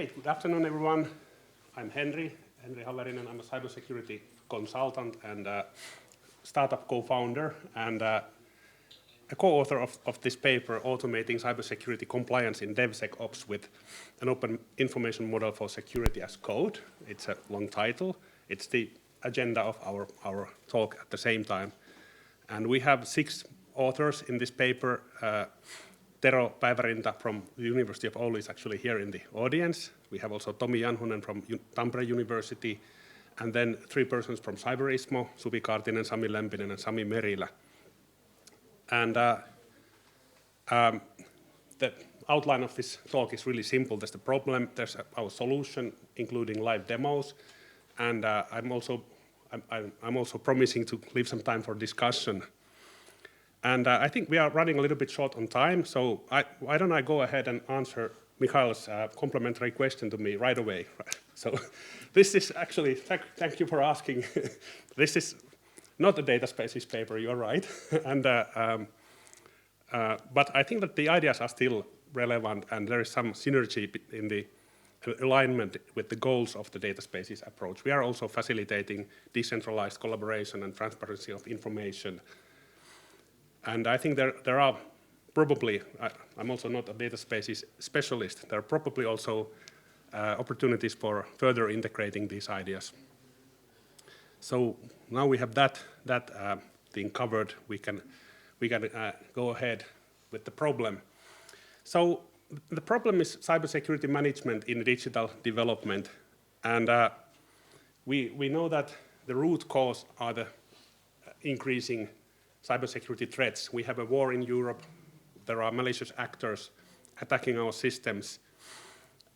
Great, good afternoon everyone. I'm Henri Hallerinen. I'm a cybersecurity consultant and startup co-founder and a co-author of this paper, Automating Cybersecurity Compliance in DevSecOps with an open information model for security as code. It's a long title. It's the agenda of our talk at the same time. And we have 6 authors in this paper. Tero Päivärinta from the University of Oulu is actually here in the audience. We have also Tomi Janhunen from Tampere University, and then 3 persons from Cyberismo, Suvi Kaartinen, Sami Lempinen, and Sami Merilä. And the outline of this talk is really simple. There's the problem, there's our solution, including live demos, and I'm also promising to leave some time for discussion. And I think we are running a little bit short on time, so why don't I go ahead and answer Mikhail's complimentary question to me right away. So this is actually, thank you for asking, this is not a data spaces paper, you're right. And, but I think that the ideas are still relevant and there is some synergy in the alignment with the goals of the data spaces approach. We are also facilitating decentralized collaboration and transparency of information. And I think there are probably, I'm also not a data spaces specialist, there are probably also opportunities for further integrating these ideas. So now we have that thing covered, we can go ahead with the problem. So the problem is cybersecurity management in digital development. And we know that the root cause are the increasing cybersecurity threats. We have a war in Europe. There are malicious actors attacking our systems.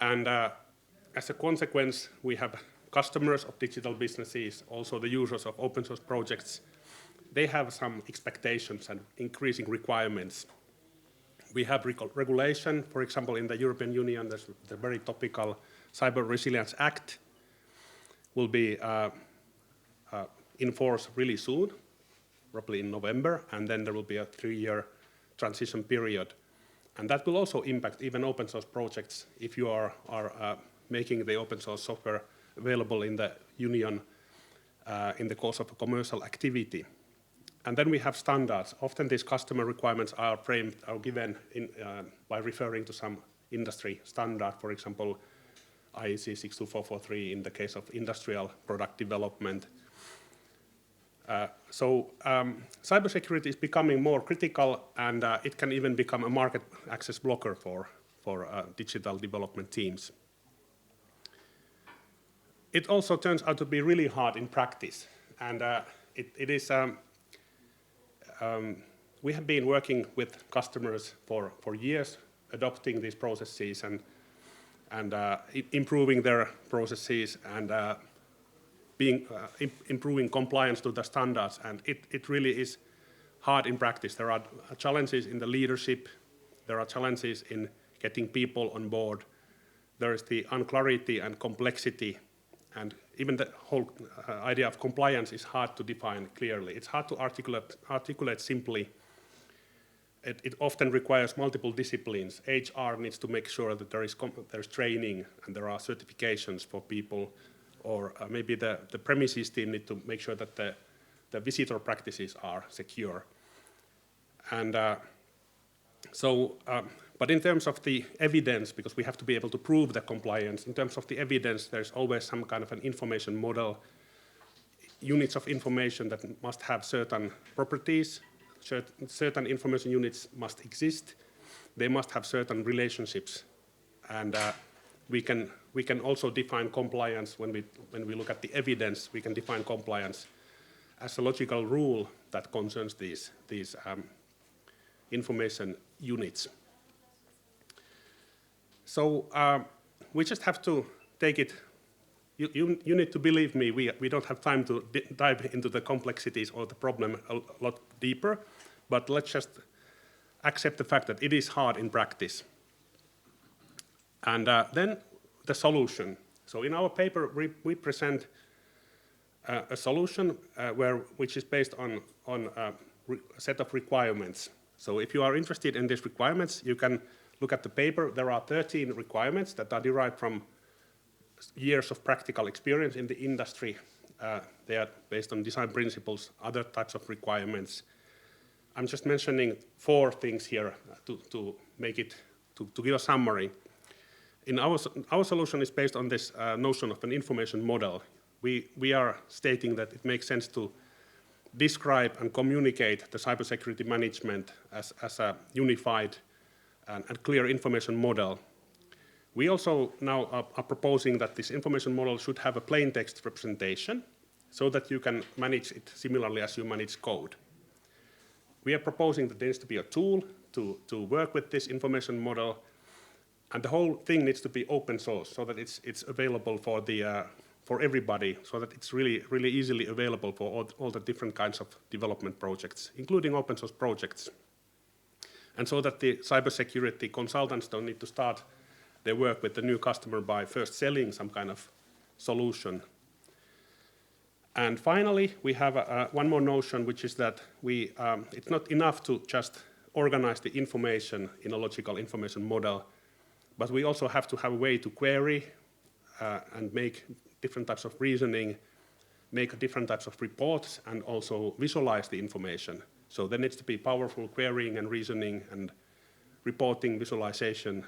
And as a consequence, we have customers of digital businesses, also the users of open source projects. They have some expectations and increasing requirements. We have regulation, for example, in the European Union, there's the very topical Cyber Resilience Act will be in force really soon, probably in November, and then there will be a 3-year transition period. And that will also impact even open source projects if you are making the open source software available in the union in the course of a commercial activity. And then we have standards. Often these customer requirements are given by referring to some industry standard, for example, IEC 62443 in the case of industrial product development. So cybersecurity is becoming more critical, and it can even become a market access blocker for digital development teams. It also turns out to be really hard in practice, and it is. We have been working with customers for years, adopting these processes and improving their processes and improving compliance to the standards, and it really is hard in practice. There are challenges in the leadership, there are challenges in getting people on board, there is the unclarity and complexity, and even the whole idea of compliance is hard to define clearly. It's hard to articulate simply. It often requires multiple disciplines. HR needs to make sure that there's training and there are certifications for people, or maybe the premises team need to make sure that the visitor practices are secure. And but in terms of the evidence, because we have to be able to prove the compliance, in terms of the evidence, there's always some kind of an information model, units of information that must have certain properties, certain information units must exist, they must have certain relationships, and we can also define compliance when we look at the evidence. We can define compliance as a logical rule that concerns these information units. So we just have to take it. You need to believe me. We don't have time to dive into the complexities or the problem a lot deeper, but let's just accept the fact that it is hard in practice. And then the solution. So in our paper, we present a solution which is based on a set of requirements. So if you are interested in these requirements, you can look at the paper. There are 13 requirements that are derived from years of practical experience in the industry. They are based on design principles, other types of requirements. I'm just mentioning 4 things here to make it, to give a summary. In our solution is based on this notion of an information model. We are stating that it makes sense to describe and communicate the cybersecurity management as a unified and clear information model. We also now are proposing that this information model should have a plain text representation so that you can manage it similarly as you manage code. We are proposing that there needs to be a tool to work with this information model, and the whole thing needs to be open source so that it's available for everybody, so that it's really easily available for all the different kinds of development projects, including open source projects. And so that the cybersecurity consultants don't need to start their work with the new customer by first selling some kind of solution. And finally, we have one more notion, which is that it's not enough to just organize the information in a logical information model, but we also have to have a way to query and make different types of reasoning, make different types of reports, and also visualize the information. So there needs to be powerful querying and reasoning and reporting visualization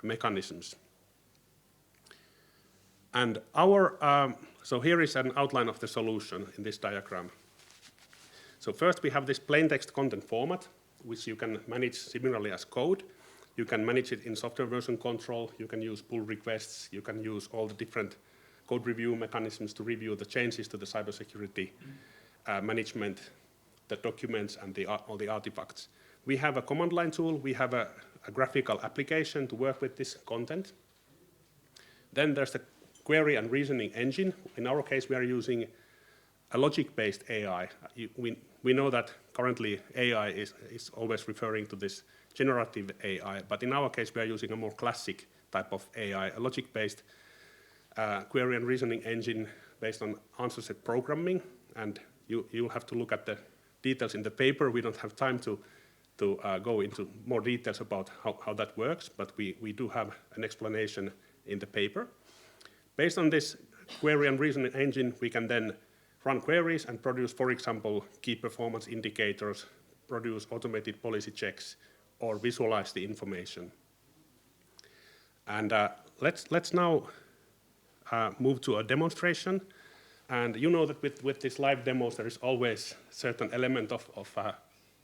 mechanisms. And so here is an outline of the solution in this diagram. So first we have this plain text content format, which you can manage similarly as code. You can manage it in software version control, you can use pull requests, you can use all the different code review mechanisms to review the changes to the cybersecurity management, the documents, and all the artifacts. We have a command line tool, we have a graphical application to work with this content. Then there's the query and reasoning engine. In our case, we are using a logic-based AI. We know that currently AI is always referring to this generative AI, but in our case, we are using a more classic type of AI, a logic-based query and reasoning engine based on answer set programming. And you'll have to look at the details in the paper. We don't have time to go into more details about how that works, but we do have an explanation in the paper. Based on this query and reasoning engine, we can then run queries and produce, for example, key performance indicators, produce automated policy checks, or visualize the information. And let's now move to a demonstration. And you know that with these live demos, there is always a certain element of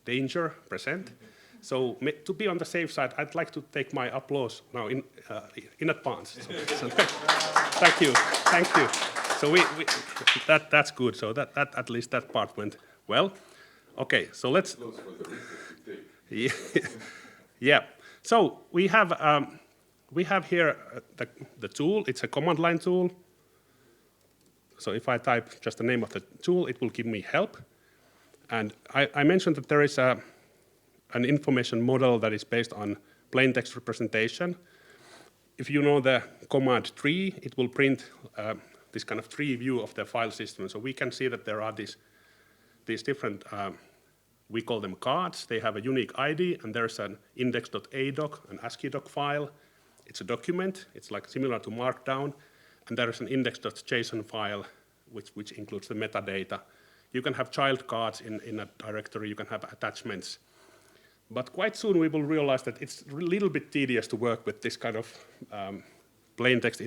danger present. So to be on the safe side, I'd like to take my applause now in advance. So thank you. So that's good. So that at least that part went well. Okay, so let's. Yeah. So we have here the tool. It's a command line tool. So if I type just the name of the tool, it will give me help. And I mentioned that there is an information model that is based on plain text representation. If you know the command tree, it will print this kind of tree view of the file system. So we can see that there are these different, we call them cards. They have a unique ID, and there's an index.adoc, an ASCII doc file. It's a document. It's like similar to Markdown. And there is an index.json file, which includes the metadata. You can have child cards in a directory. You can have attachments. But quite soon we will realize that it's a little bit tedious to work with this kind of plain text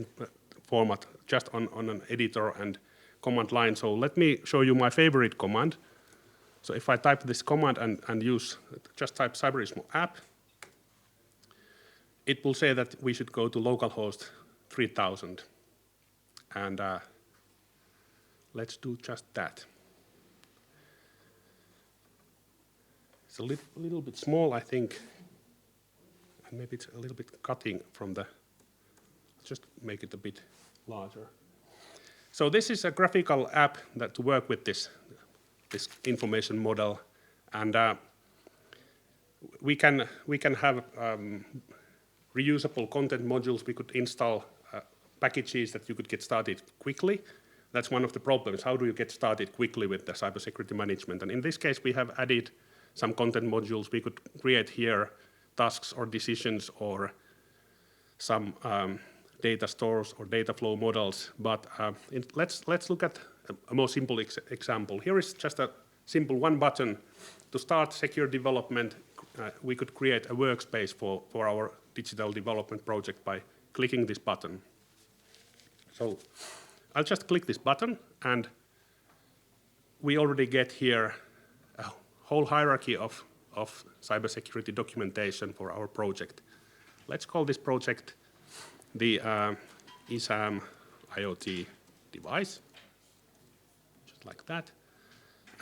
format just on an editor and command line. So let me show you my favorite command. So if I type this command and just type Cyberismo app, it will say that we should go to localhost 3000. And let's do just that. It's a little bit small, I think, and maybe it's a little bit cutting from the, just make it a bit larger. So this is a graphical app to work with this information model, and we can have reusable content modules. We could install packages that you could get started quickly. That's one of the problems. How do you get started quickly with the cybersecurity management? And in this case, we have added some content modules. We could create here tasks or decisions or some data stores or data flow models. But let's look at a more simple example. Here is just a simple one button. To start secure development, we could create a workspace for our digital development project by clicking this button. So I'll just click this button, and we already get here a whole hierarchy of cybersecurity documentation for our project. Let's call this project the ESAM IoT device, just like that.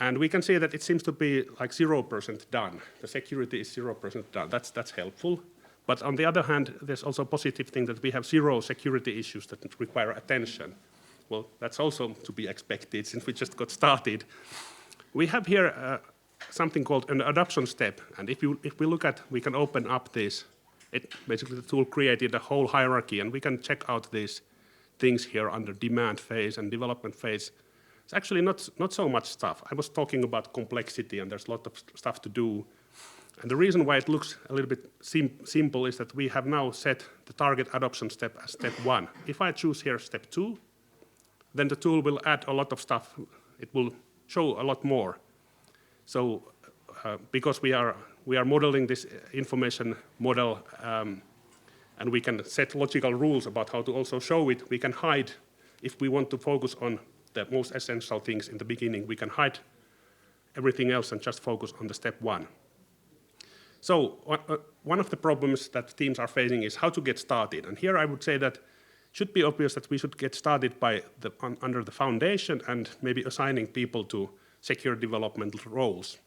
And we can see that it seems to be like 0% done. The security is 0% done. That's helpful. But on the other hand, there's also a positive thing that we have 0 security issues that require attention. Well, that's also to be expected since we just got started. We have here something called an adoption step. And if we look at, we can open up this. Basically, the tool created a whole hierarchy, and we can check out these things here under demand phase and development phase. It's actually not so much stuff. I was talking about complexity, and there's a lot of stuff to do. And the reason why it looks a little bit simple is that we have now set the target adoption step as step 1. If I choose here step 2, then the tool will add a lot of stuff. It will show a lot more. So because we are modeling this information model, and we can set logical rules about how to also show it, we can hide. If we want to focus on the most essential things in the beginning, we can hide everything else and just focus on the step 1. So one of the problems that teams are facing is how to get started. And here I would say that it should be obvious that we should get started by under the foundation and maybe assigning people to secure development roles.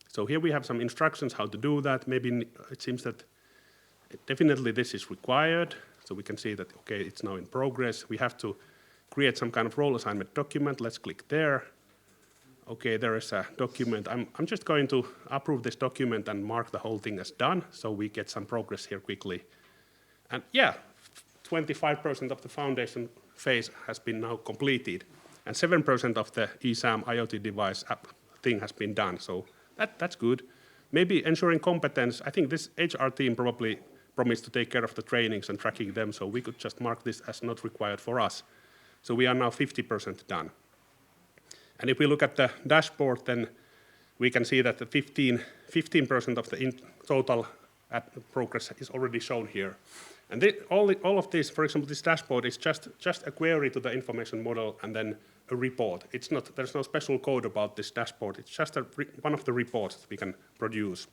So here we have some instructions how to do that. Maybe it seems that definitely this is required. So we can see that, okay, it's now in progress. We have to create some kind of role assignment document. Let's click there. Okay, there is a document. I'm just going to approve this document and mark the whole thing as done, so we get some progress here quickly. And yeah, 25% of the foundation phase has been now completed, and 7% of the ESAM IoT device app thing has been done. So that's good. Maybe ensuring competence. I think this HR team probably promised to take care of the trainings and tracking them, so we could just mark this as not required for us. So we are now 50% done. And if we look at the dashboard, then we can see that the 15% of the total progress is already shown here. And all of this, for example, this dashboard is just a query to the information model and then a report. There's no special code about this dashboard. It's just one of the reports that we can produce.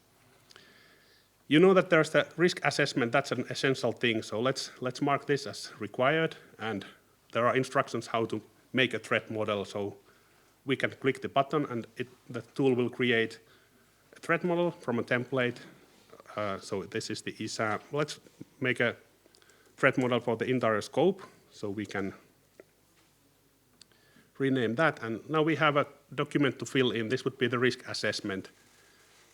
You know that there's the risk assessment. That's an essential thing. So let's mark this as required. And there are instructions how to make a threat model. So we can click the button, and the tool will create a threat model from a template. So this is the ESAM. Let's make a threat model for the entire scope, so we can rename that. And now we have a document to fill in. This would be the risk assessment.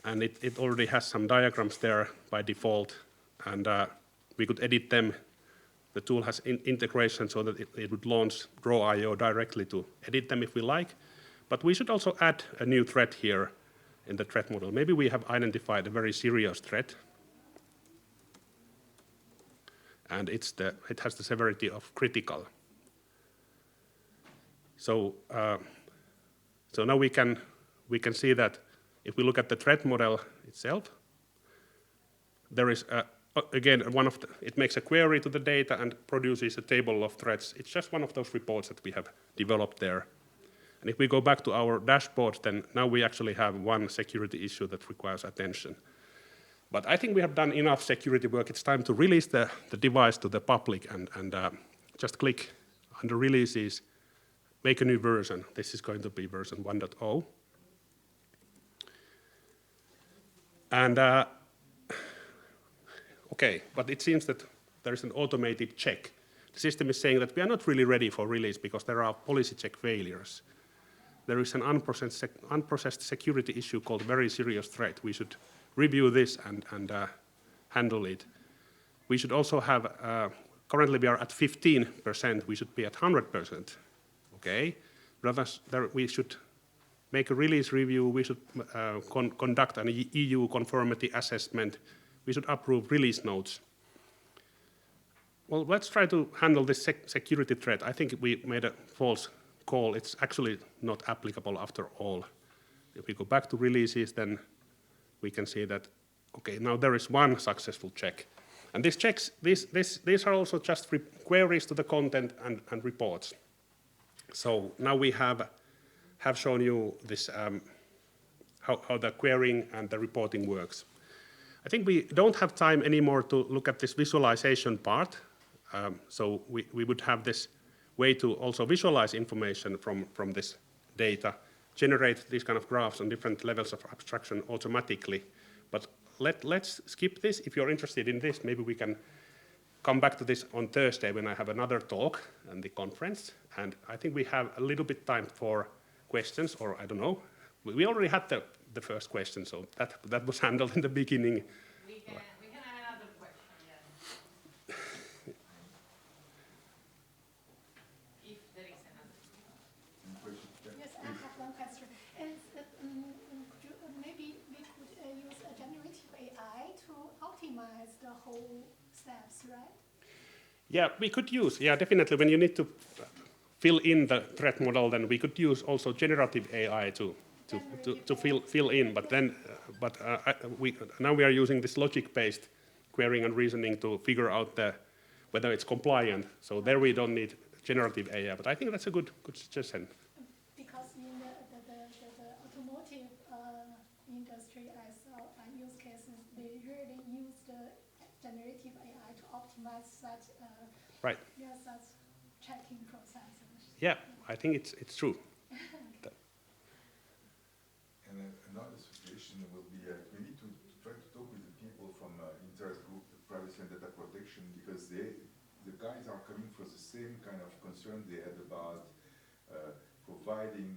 And it already has some diagrams there by default, and we could edit them. The tool has integration so that it would launch Draw.io directly to edit them if we like. But we should also add a new threat here in the threat model. Maybe we have identified a very serious threat, and it has the severity of critical. So now we can see that if we look at the threat model itself, there is again it makes a query to the data and produces a table of threats. It's just one of those reports that we have developed there. And if we go back to our dashboard, then now we actually have one security issue that requires attention. But I think we have done enough security work. It's time to release the device to the public and just click under releases, make a new version. This is going to be version 1.0. And okay, but it seems that there is an automated check. The system is saying that we are not really ready for release because there are policy check failures. There is an unprocessed security issue called very serious threat. We should review this and handle it. We should also have, currently we are at 15%, we should be at 100%, okay? We should make a release review, we should conduct an EU conformity assessment, we should approve release notes. Well, let's try to handle this security threat. I think we made a false call. It's actually not applicable after all. If we go back to releases, then we can see that, okay, now there is one successful check. And these checks, these are also just queries to the content and reports. So now we have shown you this, how the querying and the reporting works. I think we don't have time anymore to look at this visualization part. So we would have this way to also visualize information from this data, generate these kind of graphs on different levels of abstraction automatically. But let's skip this. If you're interested in this, maybe we can come back to this on Thursday when I have another talk and the conference. And I think we have a little bit time for questions, or I don't know. We already had the first question, so that was handled in the beginning. We can have another question, yes. If there is another question. Yes, I have one question. Could you, maybe we could use a generative AI to optimize the whole steps, right? Yeah, we could use, definitely. When you need to fill in the threat model, then we could use also generative AI to fill in. But then, now we are using this logic-based querying and reasoning to figure out whether it's compliant. So there we don't need generative AI. But I think that's a good suggestion. Because in the automotive industry, I saw use cases, they really use the generative AI to optimize such right. Such checking processes. Yeah, I think it's true. And another suggestion will be we need to try to talk with the people from interest group, privacy and data protection, because the guys are coming from the same kind of concern they had about providing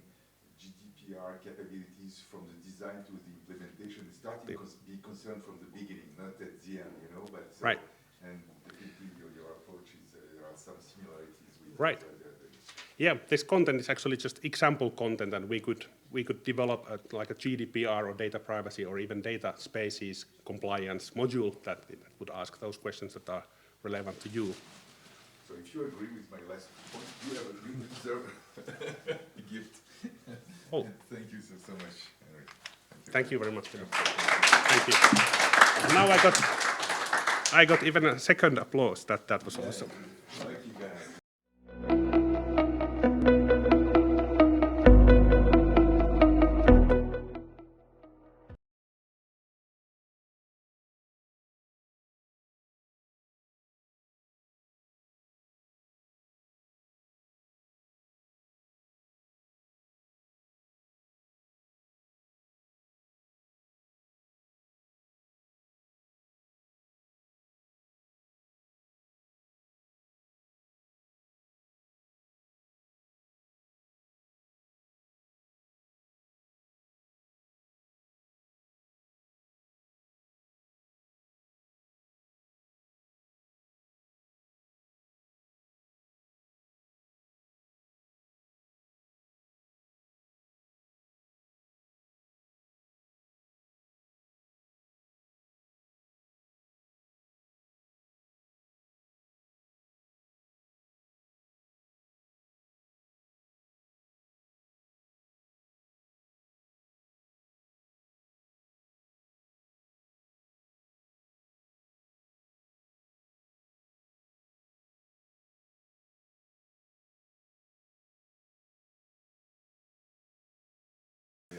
GDPR capabilities from the design to the implementation. Starting to be concerned from the beginning, not at the end, you know. But right. And definitely your approach is there are some similarities with right. Yeah, this content is actually just example content, and we could develop like a GDPR or data privacy or even data spaces compliance module that would ask those questions that are relevant to you. So if you agree with my last point, you deserve a gift. Oh. Thank you so much, Henry. Thank you very much. Thank you. And now I got even a second applause. That was awesome. Thank you, guys. Thank you, guys.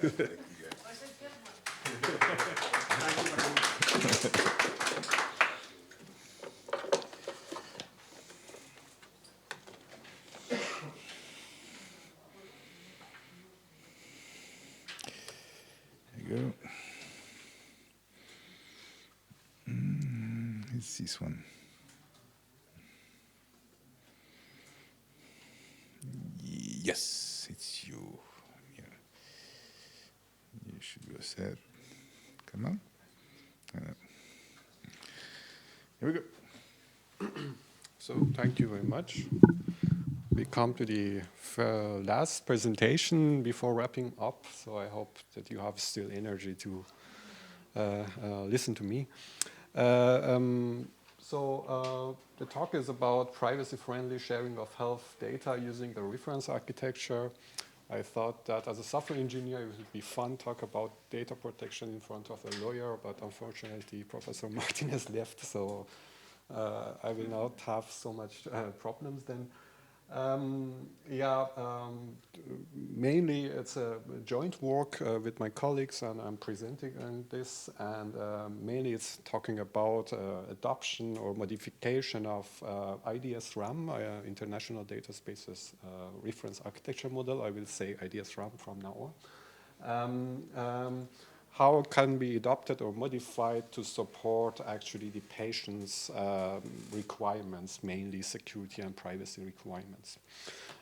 There you go. It's this one. Yes, it's you. Yeah. You should go set. Come on. Here we go. So thank you very much. We come to the last presentation before wrapping up. So I hope that you have still energy to listen to me. So the talk is about privacy-friendly sharing of health data using the reference architecture. I thought that as a software engineer, it would be fun to talk about data protection in front of a lawyer, but unfortunately, Professor Martin has left, so I will not have so much problems then. Mainly it's a joint work with my colleagues, and I'm presenting on this, and mainly it's talking about adoption or modification of IDS-RAM, International Data Spaces Reference Architecture Model. I will say IDS-RAM from now on. How it can be adopted or modified to support actually the patient's requirements, mainly security and privacy requirements.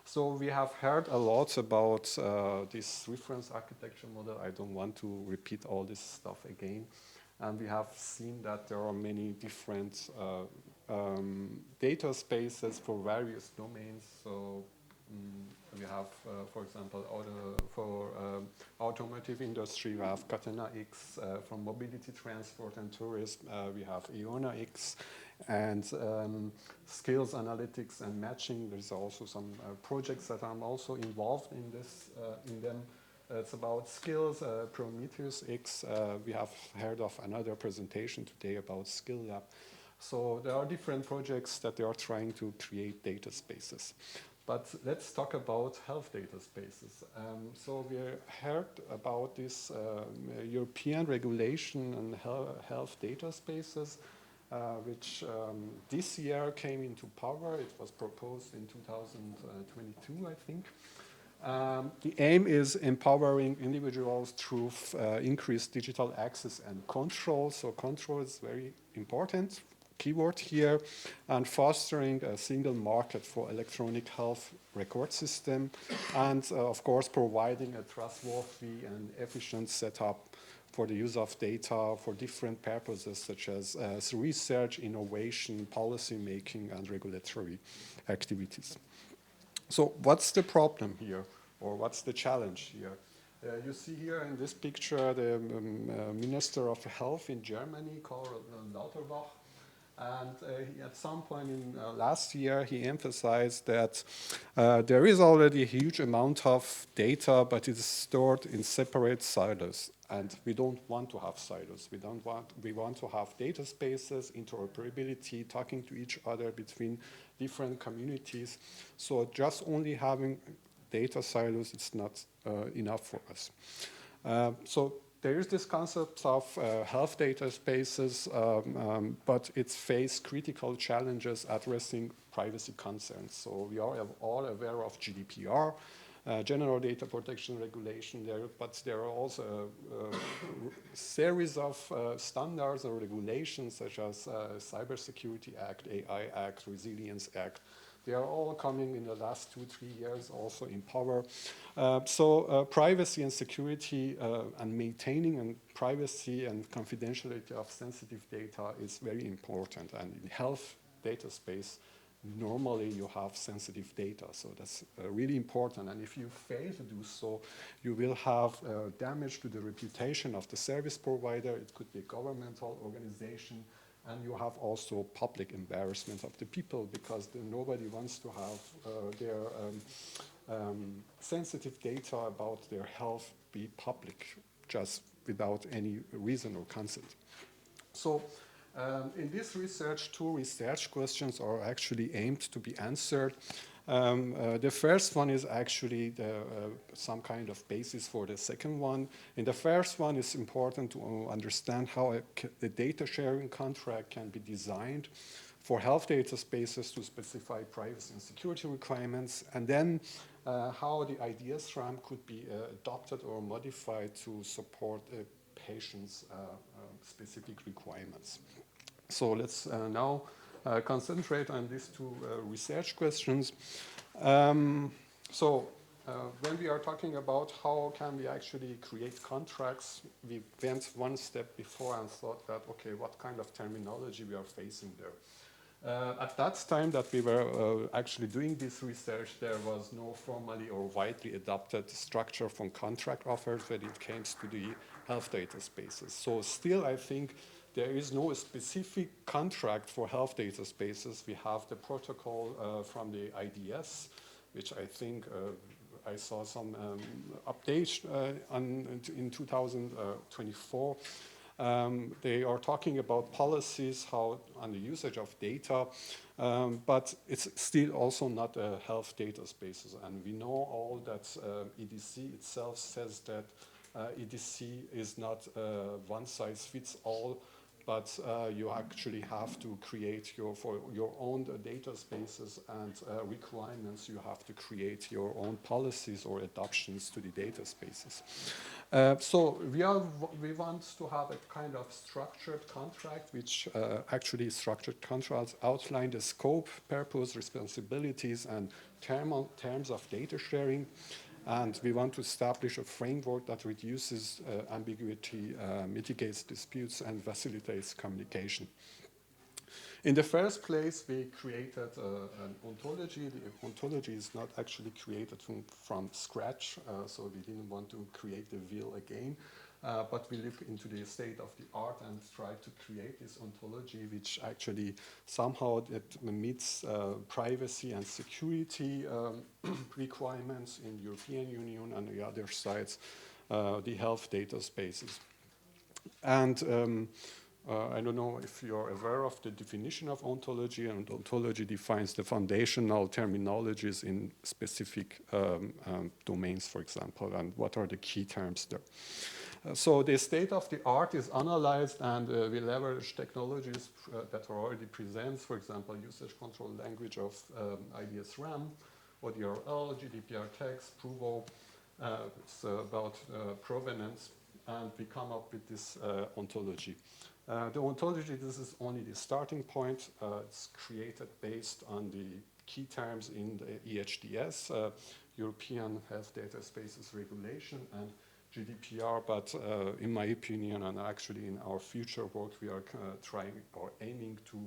So we have heard a lot about this reference architecture model. I don't want to repeat all this stuff again. And we have seen that there are many different data spaces for various domains. So we have, for example, for automotive industry, we have Catena X. For mobility, transport, and tourism, we have Iona X. And skills analytics and matching, there's also some projects that I'm also involved in this, in them. It's about skills, Prometheus X. We have heard of another presentation today about Skill Lab. So there are different projects that they are trying to create data spaces. But let's talk about health data spaces. So we heard about this European regulation on health data spaces, which this year came into power. It was proposed in 2022, I think. The aim is empowering individuals through increased digital access and control. So control is very important keyword here, and fostering a single market for electronic health record system, and of course providing a trustworthy and efficient setup for the use of data for different purposes such as research, innovation, policy making, and regulatory activities. So what's the problem here, or what's the challenge here? You see here in this picture the Minister of Health in Germany, Karl Lauterbach. And at some point in last year, he emphasized that there is already a huge amount of data, but it is stored in separate silos. And we don't want to have silos. We want to have data spaces, interoperability, talking to each other between different communities. So just only having data silos, it's not enough for us. So there is this concept of health data spaces, but it's faced critical challenges addressing privacy concerns. So we are all aware of GDPR, General Data Protection Regulation there, but there are also a series of standards or regulations such as Cybersecurity Act, AI Act, Resilience Act. They are all coming in the last 2-3 years also in power. So privacy and security and maintaining and privacy and confidentiality of sensitive data is very important. And in health data space, normally you have sensitive data. So that's really important. And if you fail to do so, you will have damage to the reputation of the service provider. It could be a governmental organization. And you have also public embarrassment of the people, because nobody wants to have their sensitive data about their health be public just without any reason or consent. So in this research, 2 research questions are actually aimed to be answered. The first one is actually some kind of basis for the second one. In the first one, it's important to understand how the data sharing contract can be designed for health data spaces to specify privacy and security requirements, and then how the IDS-RAM could be adopted or modified to support a patient's specific requirements. So let's now concentrate on these 2 research questions. When we are talking about how can we actually create contracts, we went one step before and thought that, okay, what kind of terminology we are facing there. At that time that we were actually doing this research, there was no formally or widely adopted structure from contract offers when it came to the health data spaces. So still, I think there is no specific contract for health data spaces. We have the protocol from the IDS, which I think I saw some updates in 2024. They are talking about policies on the usage of data, but it's still also not a health data spaces. And we know all that EDC itself says that EDC is not one size fits all, but you actually have to create for your own data spaces and requirements. You have to create your own policies or adoptions to the data spaces. So we want to have a kind of structured contract, which actually structured contracts outline the scope, purpose, responsibilities, and terms of data sharing. And we want to establish a framework that reduces ambiguity, mitigates disputes, and facilitates communication. In the first place, we created an ontology. The ontology is not actually created from scratch, so we didn't want to create the wheel again. But we look into the state of the art and try to create this ontology, which actually somehow it meets privacy and security requirements in European Union, and the other sides, the health data spaces. And I don't know if you're aware of the definition of ontology, and ontology defines the foundational terminologies in specific domains, for example, and what are the key terms there. So the state of the art is analyzed, and we leverage technologies that are already present, for example, usage control language of IDS-RAM, ODRL, GDPR text, PRUVO. It's about provenance, and we come up with this ontology. The ontology, this is only the starting point. It's created based on the key terms in the EHDS, European Health Data Spaces Regulation, and GDPR, but in my opinion, and actually in our future work, we are trying or aiming to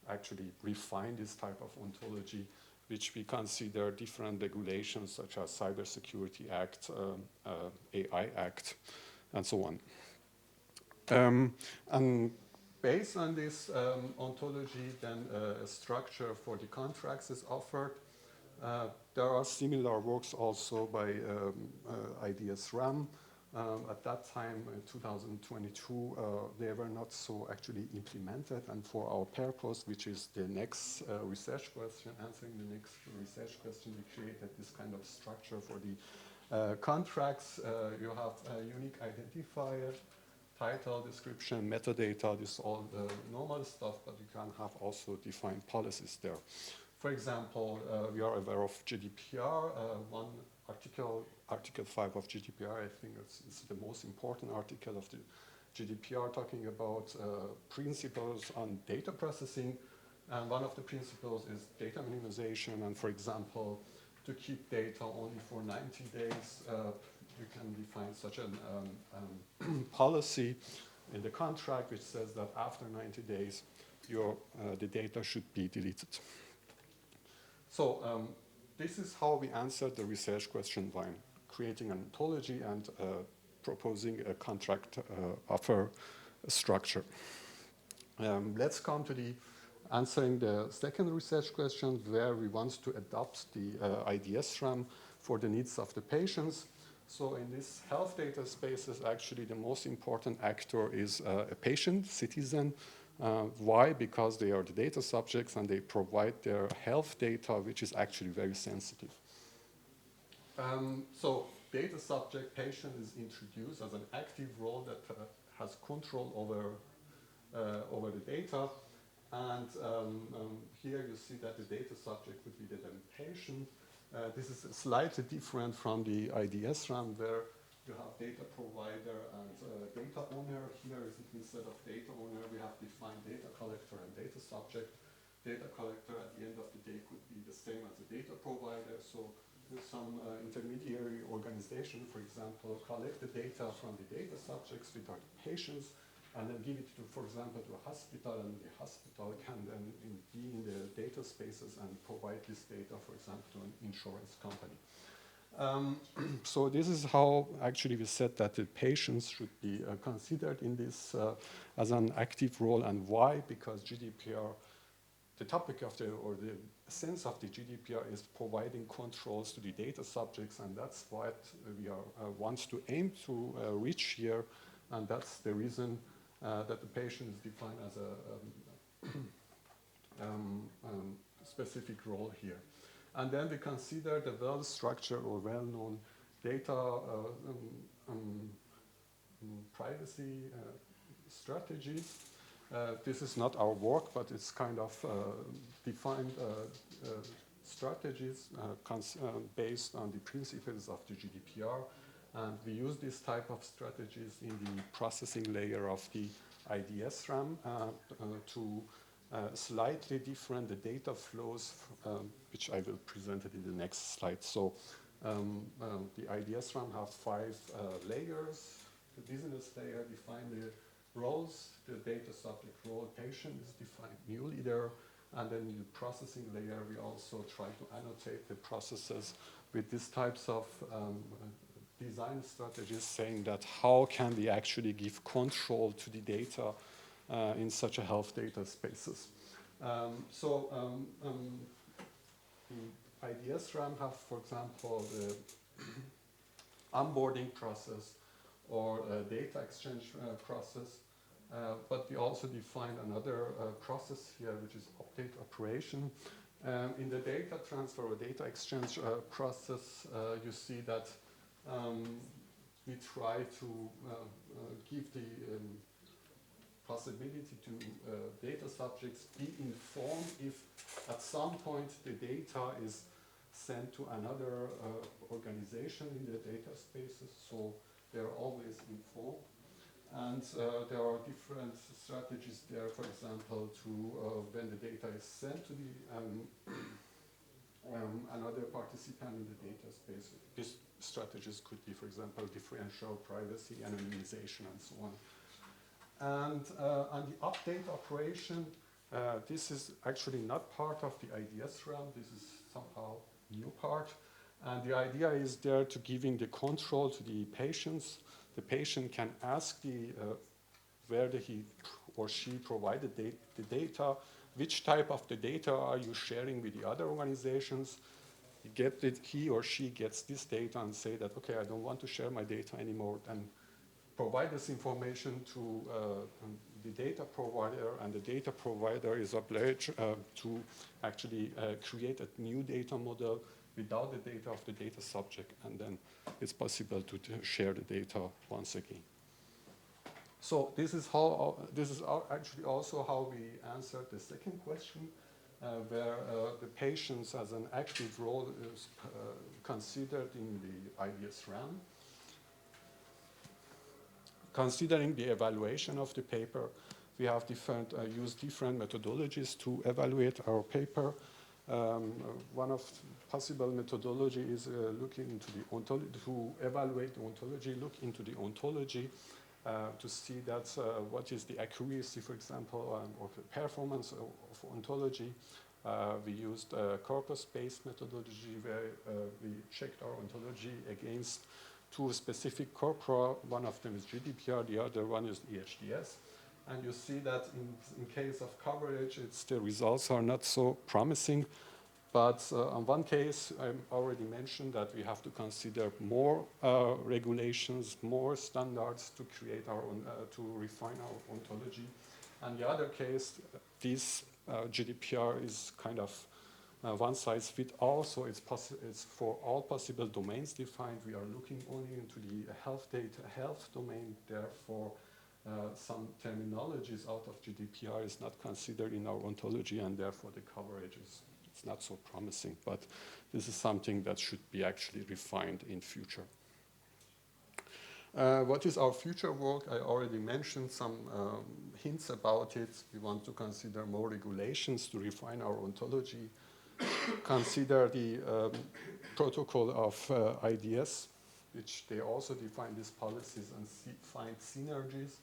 actually refine this type of ontology, which we consider different regulations such as Cybersecurity Act, AI Act, and so on. And based on this ontology, then a structure for the contracts is offered. There are similar works also by IDS-RAM. At that time, in 2022, they were not so actually implemented. And for our purpose, which is the next research question, answering the next research question, we created this kind of structure for the contracts. You have a unique identifier, title, description, metadata, this is all the normal stuff, but you can have also defined policies there. For example, we are aware of GDPR. One Article 5 of GDPR, I think it's the most important article of the GDPR, talking about principles on data processing. And one of the principles is data minimization. And for example, to keep data only for 90 days, you can define such a policy in the contract, which says that after 90 days, the data should be deleted. So this is how we answered the research question by creating an ontology and proposing a contract offer structure. Let's come to the answering the second research question, where we want to adopt the IDS-RAM for the needs of the patients. So in this health data spaces, actually the most important actor is a patient, citizen. Why? Because they are the data subjects and they provide their health data, which is actually very sensitive. So data subject, patient is introduced as an active role that has control over the data. And here you see that the data subject would be the patient. This is slightly different from the IDS-RAM, where you have data provider and data owner. Here, instead of data owner, we have defined data collector and data subject. Data collector at the end of the day could be the same as the data provider. So with some intermediary organization, for example, collect the data from the data subjects, which are the patients, and then give it to, for example, to a hospital, and the hospital can then be in the data spaces and provide this data, for example, to an insurance company. So this is how actually we said that the patients should be considered in this as an active role, and why? Because GDPR, the topic of the, or the sense of the GDPR is providing controls to the data subjects, and that's what we are want to aim to reach here, and that's the reason that the patient is defined as a specific role here. And then we consider the well-structured or well-known data privacy strategies. This is not our work, but it's kind of defined strategies based on the principles of the GDPR. And we use this type of strategies in the processing layer of the IDS RAM to slightly different the data flows, which I will present it in the next slide. So the IDS RAM have 5 layers. The business layer define the roles, the data subject role, patient is defined newly there, and then in the processing layer we also try to annotate the processes with these types of design strategies, saying that how can we actually give control to the data in such a health data spaces. IDS RAM have, for example, the onboarding process or data exchange process, but we also define another process here, which is update operation. In the data transfer or data exchange process, you see that we try to give the possibility to data subjects be informed if at some point the data is sent to another organization in the data spaces, so they're always informed. And there are different strategies there, for example, to when the data is sent to the another participant in the data space. These strategies could be, for example, differential privacy, anonymization, and so on. And the update operation, this is actually not part of the IDS realm. This is somehow new part. And the idea is there to giving the control to the patients. The patient can ask the where he or she provided the data, which type of the data are you sharing with the other organizations. He or she gets this data and say that, okay, I don't want to share my data anymore, and provide this information to the data provider, and the data provider is obliged to actually create a new data model without the data of the data subject, and then it's possible to share the data once again. So this is actually also how we answered the second question, where the patients as an active role is considered in the IDS RAM. Considering the evaluation of the paper, we have used different methodologies to evaluate our paper. One of possible methodology is looking into the ontology, to evaluate the ontology, look into the ontology to see that what is the accuracy, for example, or the performance of ontology. We used a corpus-based methodology where we checked our ontology against 2 specific corpora. One of them is GDPR, the other one is EHDS. And you see that in case of coverage, the results are not so promising. But on one case, I already mentioned that we have to consider more regulations, more standards to create our own, to refine our ontology. And the other case, this GDPR is kind of one size fits all, so it's for all possible domains defined. We are looking only into the health domain. Therefore, some terminologies out of GDPR is not considered in our ontology, and therefore the coverage is not so promising. But this is something that should be actually refined in future. What is our future work? I already mentioned some hints about it. We want to consider more regulations to refine our ontology. Consider the protocol of IDS, which they also define these policies and find synergies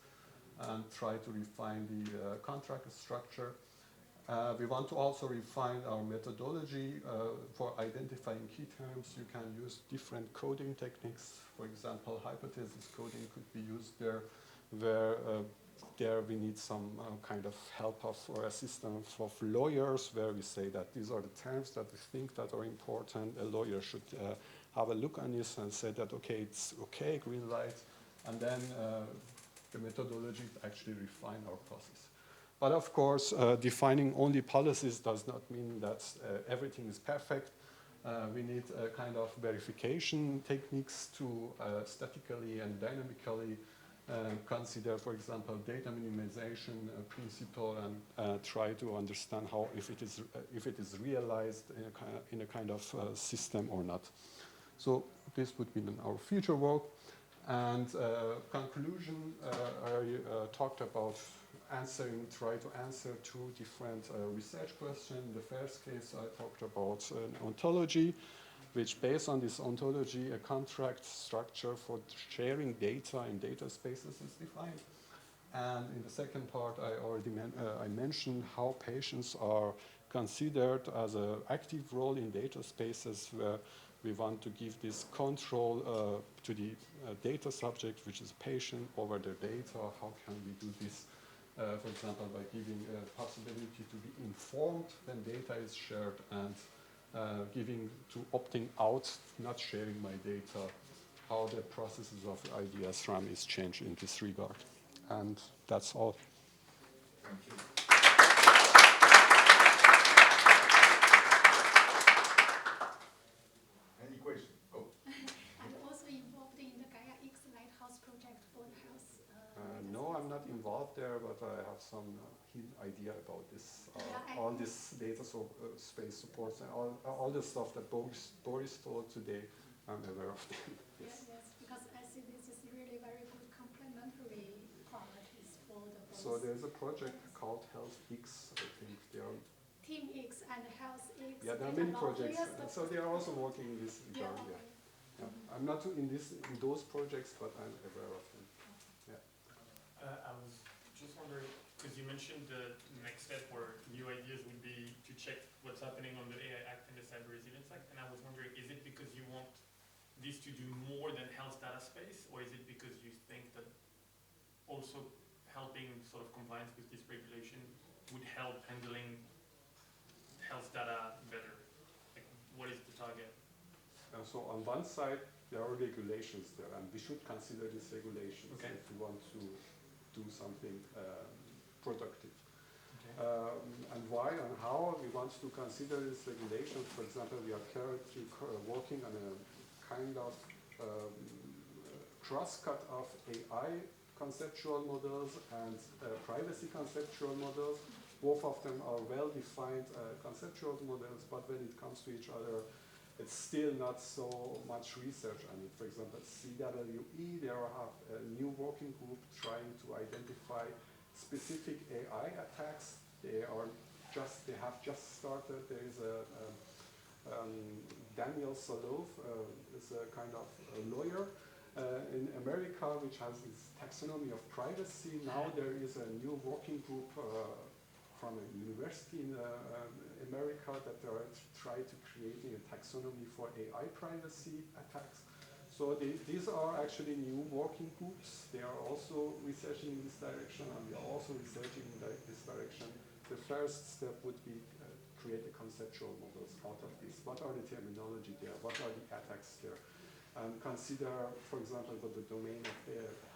and try to refine the contract structure. We want to also refine our methodology for identifying key terms. You can use different coding techniques. For example, hypothesis coding could be used there, where there we need some kind of help of or assistance of lawyers, where we say that these are the terms that we think that are important. A lawyer should have a look on this and say that, okay, it's okay, green light, and then the methodology actually refine our process. But of course, defining only policies does not mean that everything is perfect. We need kind of verification techniques to statically and dynamically consider, for example, data minimization principle and try to understand how if it is realized in a kind of system or not. So this would be our future work. And conclusion, I talked about try to answer two different research questions. In the first case, I talked about an ontology, which based on this ontology, a contract structure for sharing data in data spaces is defined. And in the second part, I mentioned how patients are considered as an active role in data spaces where we want to give this control to the data subject, which is patient, over their data. How can we do this? For example, by giving a possibility to be informed when data is shared and giving to opting out, not sharing my data, how the processes of ideas RAM is changed in this regard. And that's all. Thank you. Any question? Oh. And also involved in the Gaia X Lighthouse project for the health. No, I'm not involved there, but I have some idea about this. All this data space supports and all the stuff that Boris told today, I'm aware of them. Yes. Yes, because I see this is really very good complementary properties for the both. So there's a project called Health X, I think they are. Team X and Health X. Yeah, there are many projects. So they are also working in this regard. Yeah, okay. Yeah. I'm not in those projects, but I'm aware of them. I was just wondering, because you mentioned the next step where new ideas would be to check what's happening on the AI Act and the Cyber Resilience Act, and I was wondering, is it because you want this to do more than health data space, or is it because you think that also helping sort of compliance with this regulation would help handling health data better? Like, what is the target? So on one side, there are regulations there, and we should consider these regulations if we want to do something productive. Okay. And why and how we want to consider these regulations. For example, we are currently working on a kind of cross-cut of AI conceptual models and privacy conceptual models. Both of them are well-defined conceptual models, but when it comes to each other, it's still not so much research on it. For example, CWE, they have a new working group trying to identify specific AI attacks. They have just started. There is Daniel Solov is a kind of a lawyer in America, which has this taxonomy of privacy. Now there is a new working group from a university in America that they are trying to create a taxonomy for AI privacy attacks. So these are actually new working groups. They are also researching in this direction, and we are also researching in this direction. The first step would be create the conceptual models out of this. What are the terminology there? What are the attacks there? And consider, for example, for the domain of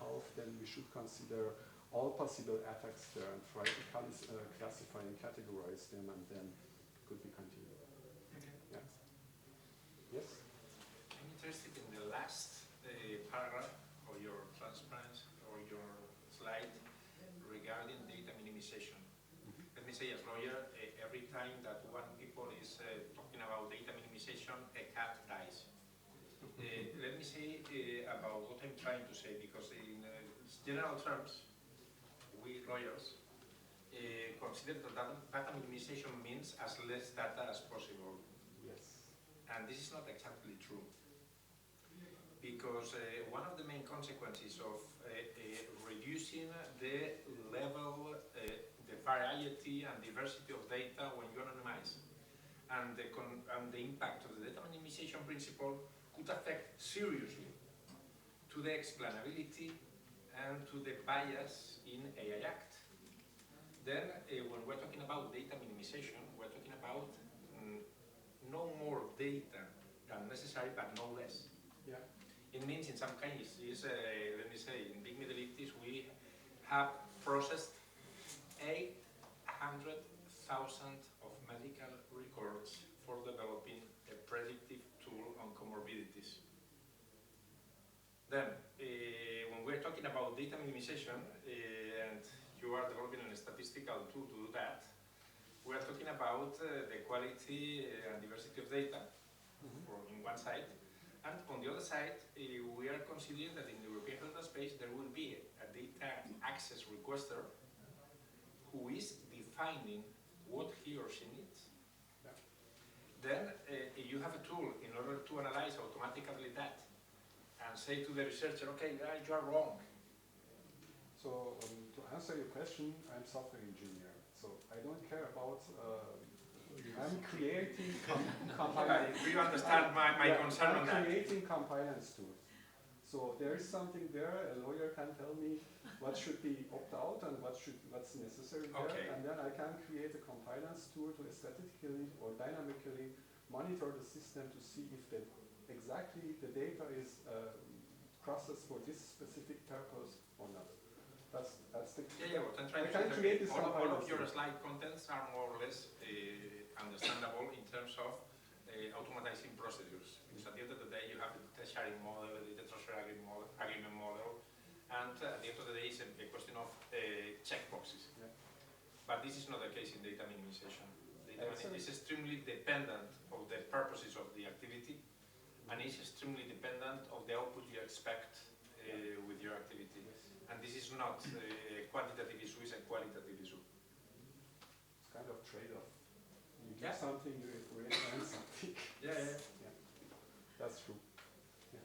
health, then we should consider all possible attacks there and try to classify and categorize them, and then could be continued. Okay. Yeah. Yes? I'm interested in the last paragraph of your transparency or your slide regarding data minimization. Let me say, as lawyer, every time that one people is talking about data minimization, a cat dies. Let me say about what I'm trying to say, because in general terms, we lawyers consider that data minimization means as less data as possible. Yes. And this is not exactly true. Because one of the main consequences of reducing the level, the variety and diversity of data when you anonymize. And the impact of the data minimization principle could affect seriously to the explainability and to the bias in AI Act. Then, when we're talking about data minimization, we're talking about no more data than necessary, but no less. Yeah. It means in some cases, let me say, in big Middle East, we have processed 800,000 of medical records for developing a predictive tool on comorbidities. Then, when we're talking about data minimization, and you are developing a statistical tool to do that, we are talking about the quality and diversity of data in one side, and on the other side, we are considering that in the European data space there will be a data access requester who is defining what he or she needs. Yeah. Then you have a tool in order to analyze automatically that and say to the researcher, okay, you are wrong. So to answer your question, I'm software engineer. So I don't care about, I'm creating compliance. Do you understand my concern on that? I'm creating compliance tools. So there is something there, a lawyer can tell me what should be opt out and what's necessary there, Okay. and then I can create a compliance tool to statically or dynamically monitor the system to see if exactly the data is processed for this specific purpose or not. That's the. Yeah, what I'm trying I can to create say, this all of compliance your tool. slide contents are more or less understandable in terms of automatizing procedures. Because at the end of the day, you have the data sharing model, the data transfer agreement model, and at the end of the day, it's a question of checkboxes. Yeah. But this is not the case in data minimization. Data Excellent. is extremely dependent of the purposes of the activity, and is extremely dependent of the output you expect with your activity. And this is not a quantitative issue, it's a qualitative issue. It's kind of trade-off. You do Yeah. something, you really learn something. Yeah. That's true. Yeah.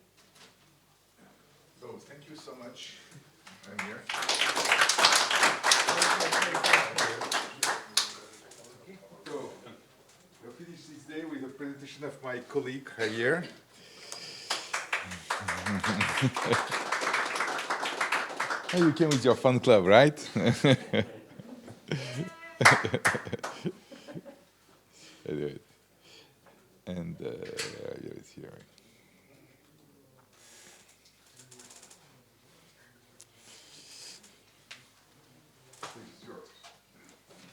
So thank you so much. I'm here. So we'll finish this day with a presentation of my colleague Javier. You came with your fun club, right? And it's here.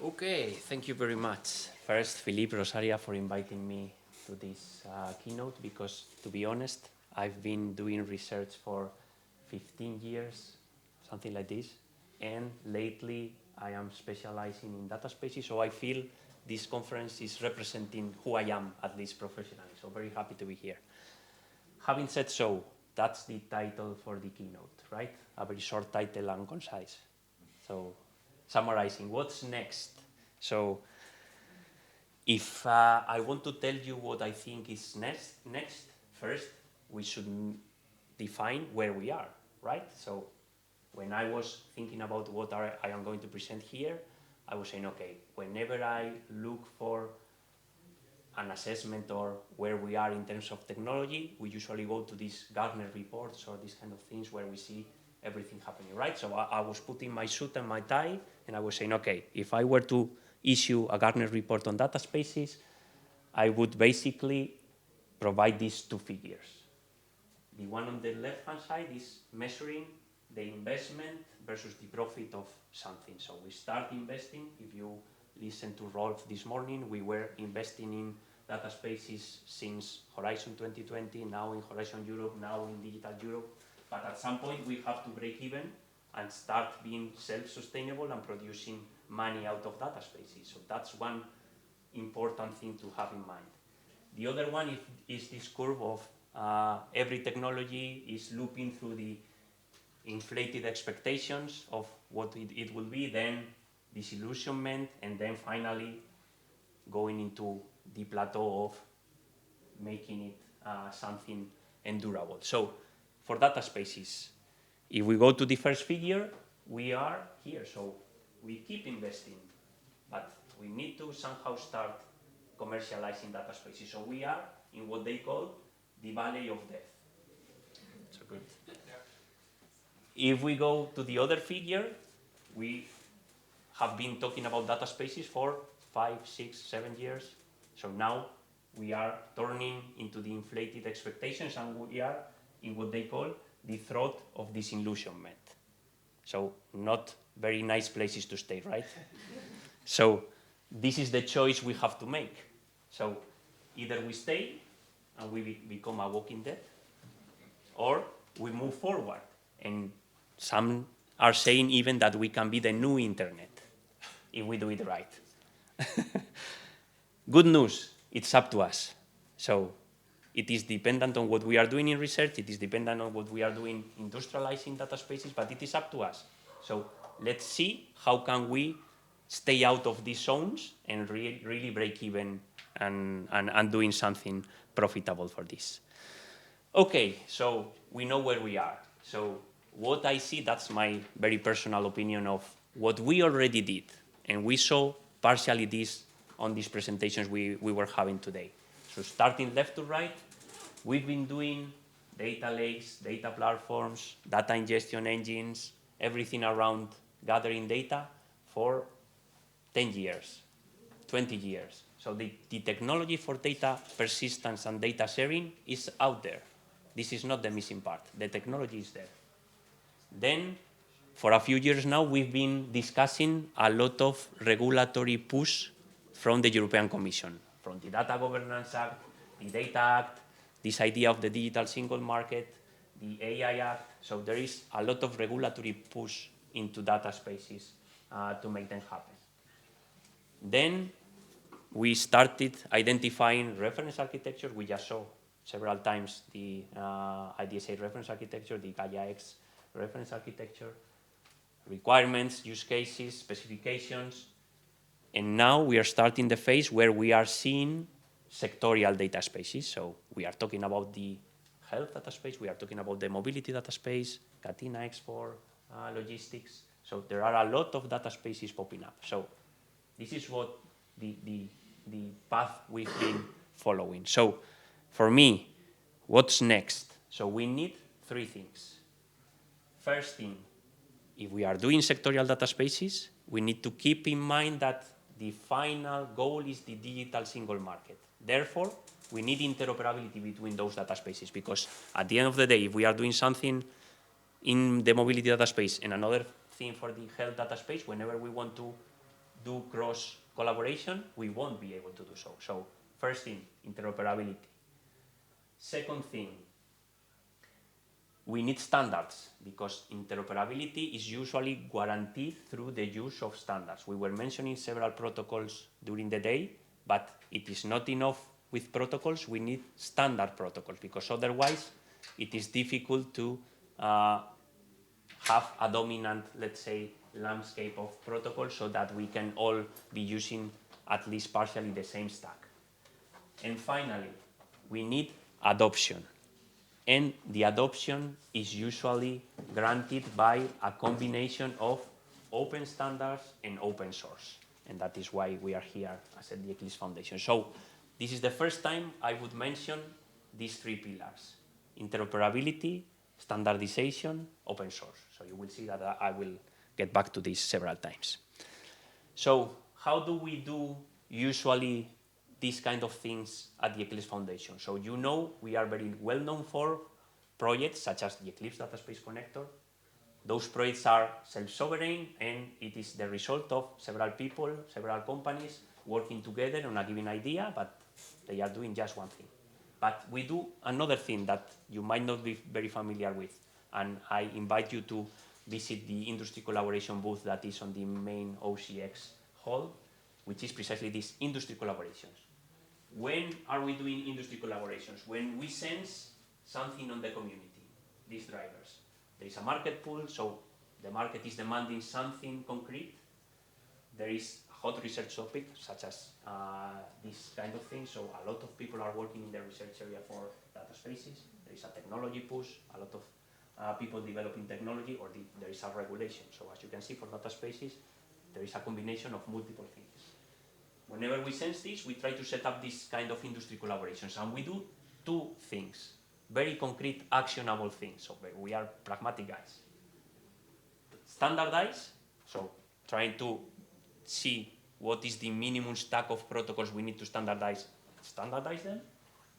Okay, thank you very much. First, Philippe Rosaria for inviting me to this keynote because, to be honest, I've been doing research for 15 years, something like this, and lately I am specializing in data spaces, so I feel this conference is representing who I am, at least professionally, so very happy to be here. Having said so, that's the title for the keynote, right? A very short title and concise. So, summarizing, what's next? So, if I want to tell you what I think is next, first, we should define where we are, right? So, when I was thinking about what I am going to present here, I was saying, okay, whenever I look for an assessment or where we are in terms of technology, we usually go to these Gartner reports or these kind of things where we see everything happening, right? So I was putting my suit and my tie, and I was saying, okay, if I were to issue a Gartner report on data spaces, I would basically provide these two figures. The one on the left-hand side is measuring the investment versus the profit of something. So we start investing. If you listen to Rolf this morning, we were investing in data spaces since Horizon 2020, now in Horizon Europe, now in Digital Europe. But at some point, we have to break even and start being self-sustainable and producing money out of data spaces. So that's one important thing to have in mind. The other one is this curve of every technology is looping through the inflated expectations of what it will be, then disillusionment, and then finally going into the plateau of making it something endurable. So for data spaces, if we go to the first figure, we are here. So we keep investing. to somehow start commercializing data spaces. So we are in what they call the valley of death. So good. If we go to the other figure, we have been talking about data spaces for 5, 6, 7 years. So now we are turning into the inflated expectations, and we are in what they call the throat of disillusionment. So not very nice places to stay, right? So this is the choice we have to make. So either we stay and we become a walking dead, or we move forward. And some are saying even that we can be the new internet if we do it right. Good news, it's up to us. So it is dependent on what we are doing in research, it is dependent on what we are doing industrializing data spaces, but it is up to us. So let's see how can we stay out of these zones and really break even and doing something profitable for this. Okay, so we know where we are. So what I see, that's my very personal opinion of what we already did, and we saw partially this on these presentations we were having today. So starting left to right, we've been doing data lakes, data platforms, data ingestion engines, everything around gathering data for 10 years, 20 years. So the technology for data persistence and data sharing is out there. This is not the missing part. The technology is there. Then, for a few years now, we've been discussing a lot of regulatory push from the European Commission, from the Data Governance Act, the Data Act, this idea of the digital single market, the AI Act. So there is a lot of regulatory push into data spaces to make them happen. Then we started identifying reference architecture. We just saw several times the IDSA reference architecture, the Gaia-X reference architecture, requirements, use cases, specifications. And now we are starting the phase where we are seeing sectorial data spaces. So we are talking about the health data space, we are talking about the mobility data space, Catena X for logistics. So there are a lot of data spaces popping up. So this is what the path we've been following. So for me, what's next? So we need 3 things. First thing, if we are doing sectorial data spaces, we need to keep in mind that the final goal is the digital single market. Therefore, we need interoperability between those data spaces, because at the end of the day, if we are doing something in the mobility data space and another thing for the health data space, whenever we want to do cross collaboration, we won't be able to do so. So first thing, interoperability. Second thing, we need standards, because interoperability is usually guaranteed through the use of standards. We were mentioning several protocols during the day, but it is not enough with protocols. We need standard protocols, because otherwise it is difficult to have a dominant, let's say, landscape of protocols so that we can all be using at least partially the same stack. And finally, we need adoption. And the adoption is usually granted by a combination of open standards and open source. And that is why we are here as at the Eclipse Foundation. So this is the first time I would mention these 3 pillars: interoperability, standardization, open source. So you will see that I will get back to this several times. So how do we do usually these kind of things at the Eclipse Foundation? So you know we are very well known for projects such as the Eclipse Data Space Connector. Those projects are self-sovereign, and it is the result of several people, several companies working together on a given idea, but they are doing just one thing. But we do another thing that you might not be very familiar with, and I invite you to visit the industry collaboration booth that is on the main OCX hall, which is precisely this, industry collaborations. When are we doing industry collaborations? When we sense something on the community, these drivers. There is a market pool, so the market is demanding something concrete. There is a hot research topic, such as this kind of thing, so a lot of people are working in the research area for data spaces. There is a technology push, a lot of people developing technology, or there is a regulation. So as you can see, for data spaces, there is a combination of multiple things. Whenever we sense this, we try to set up this kind of industry collaborations, and we do two things, very concrete, actionable things. So we are pragmatic guys. Standardize, so trying to see what is the minimum stack of protocols we need to standardize them,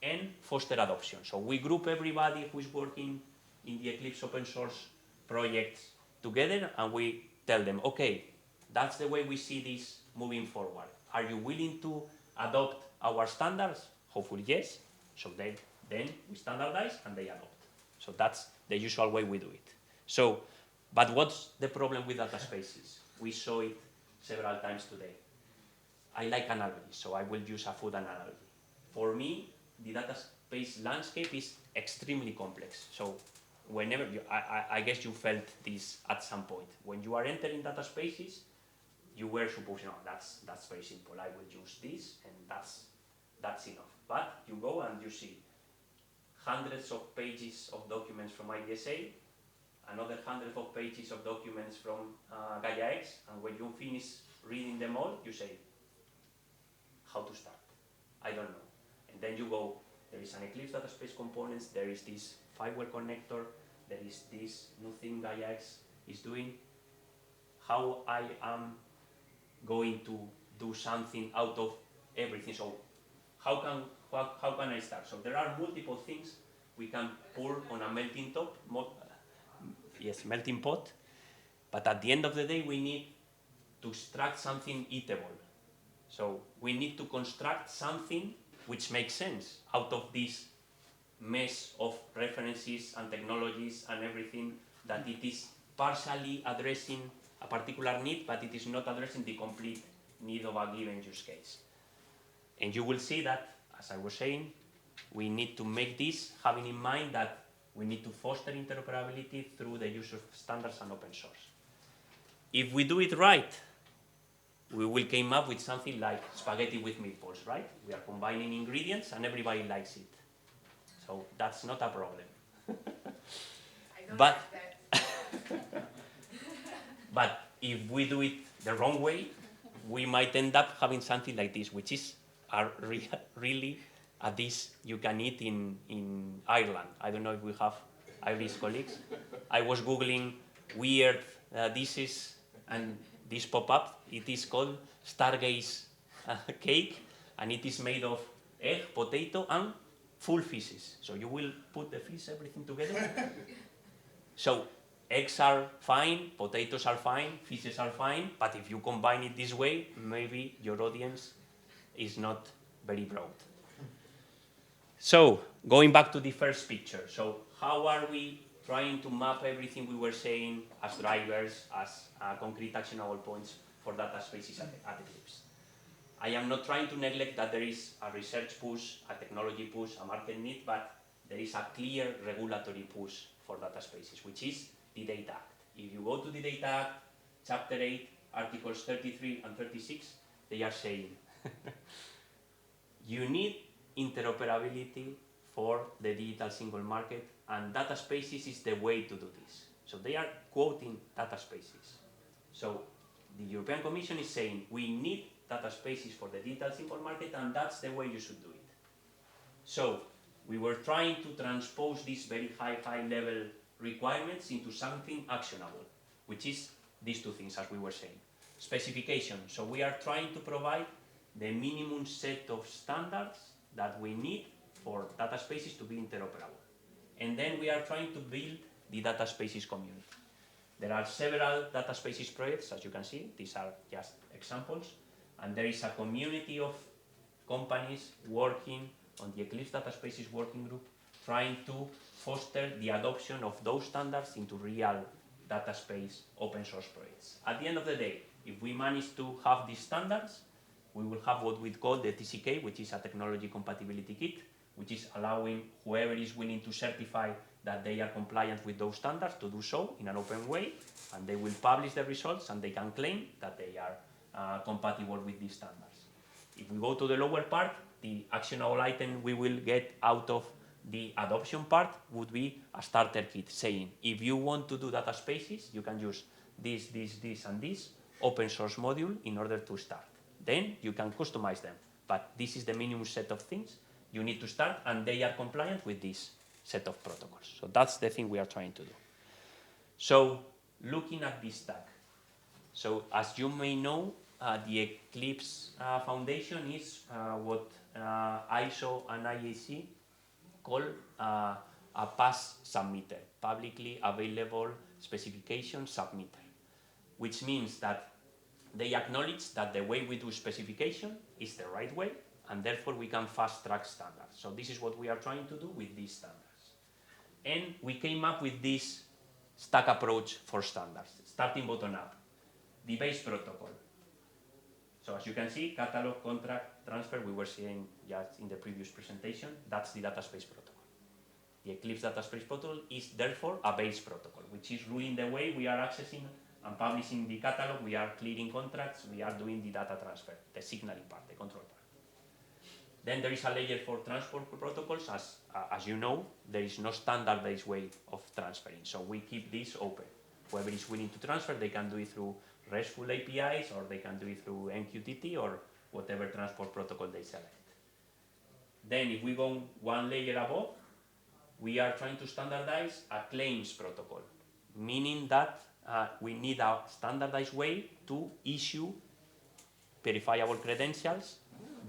and foster adoption. So we group everybody who is working in the Eclipse open source projects together, and we tell them, okay, that's the way we see this moving forward. Are you willing to adopt our standards? Hopefully yes. So then we standardize and they adopt. So that's the usual way we do it. So, but what's the problem with data spaces? We saw it several times today. I like analogies, so I will use a food analogy. For me, the data space landscape is extremely complex. So whenever I guess you felt this at some point. When you are entering data spaces, you were supposed, no, that's very simple. I will use this, and that's enough. But you go and you see hundreds of pages of documents from IDSA, another hundreds of pages of documents from Gaia-X, and when you finish reading them all, you say, how to start? I don't know. And then you go, there is an Eclipse data space components, there is this firewall connector, there is this new thing Gaia-X is doing. How I am going to do something out of everything? So how can I start? So there are multiple things we can pour on a melting pot, but at the end of the day, we need to extract something eatable. So we need to construct something which makes sense out of this mess of references and technologies and everything, that it is partially addressing a particular need, but it is not addressing the complete need of a given use case. And you will see that, as I was saying, we need to make this having in mind that we need to foster interoperability through the use of standards and open source. If we do it right, we will come up with something like spaghetti with meatballs, right? We are combining ingredients and everybody likes it. So that's not a problem. I don't But, like that. but if we do it the wrong way, we might end up having something like this, which is really a dish you can eat in Ireland. I don't know if we have Irish colleagues. I was Googling weird dishes, and this pop up. It is called Stargaze cake, and it is made of egg, potato, and full fishes. So you will put the fish, everything together. So eggs are fine, potatoes are fine, fishes are fine, but if you combine it this way, maybe your audience is not very broad. So going back to the first picture, so how are we trying to map everything we were saying as drivers, as concrete actionable points for data spaces at Eclipse? I am not trying to neglect that there is a research push, a technology push, a market need, but there is a clear regulatory push for data spaces, which is the Data Act. If you go to the Data Act, Chapter 8, Articles 33 and 36, they are saying you need interoperability for the digital single market, and data spaces is the way to do this. So they are quoting data spaces. So the European Commission is saying we need data spaces for the digital single market, and that's the way you should do it. So we were trying to transpose these very high level requirements into something actionable, which is these two things, as we were saying. Specification. So we are trying to provide the minimum set of standards that we need for data spaces to be interoperable. And then we are trying to build the data spaces community. There are several data spaces projects, as you can see. These are just examples. And there is a community of companies working on the Eclipse Data Spaces Working Group, trying to foster the adoption of those standards into real data space open source projects. At the end of the day, if we manage to have these standards, we will have what we call the TCK, which is a technology compatibility kit, which is allowing whoever is willing to certify that they are compliant with those standards to do so in an open way, and they will publish the results and they can claim that they are compatible with these standards. If we go to the lower part, the actionable item we will get out of the adoption part would be a starter kit saying, if you want to do data spaces, you can use this, and this open source module in order to start. then you can customize them. But this is the minimum set of things you need to start, and they are compliant with this set of protocols. So that's the thing we are trying to do. So looking at this stack, so as you may know, the Eclipse Foundation is what ISO and IAC call a PAS submitter, publicly available specification submitter, which means that they acknowledge that the way we do specification is the right way, and therefore we can fast track standards. So this is what we are trying to do with these standards. And we came up with this stack approach for standards, starting bottom up. The base protocol. So as you can see, catalog, contract, transfer, we were seeing just in the previous presentation, that's the data space protocol. The Eclipse data space protocol is therefore a base protocol, which is ruling the way we are accessing and publishing the catalog, we are clearing contracts, we are doing the data transfer, the signaling part, the control part. Then there is a layer for transport protocols. As you know, there is no standardized way of transferring, so we keep this open. Whoever is willing to transfer, they can do it through RESTful APIs, or they can do it through MQTT, or whatever transport protocol they select. Then if we go one layer above, we are trying to standardize a claims protocol, meaning that we need a standardized way to issue verifiable credentials,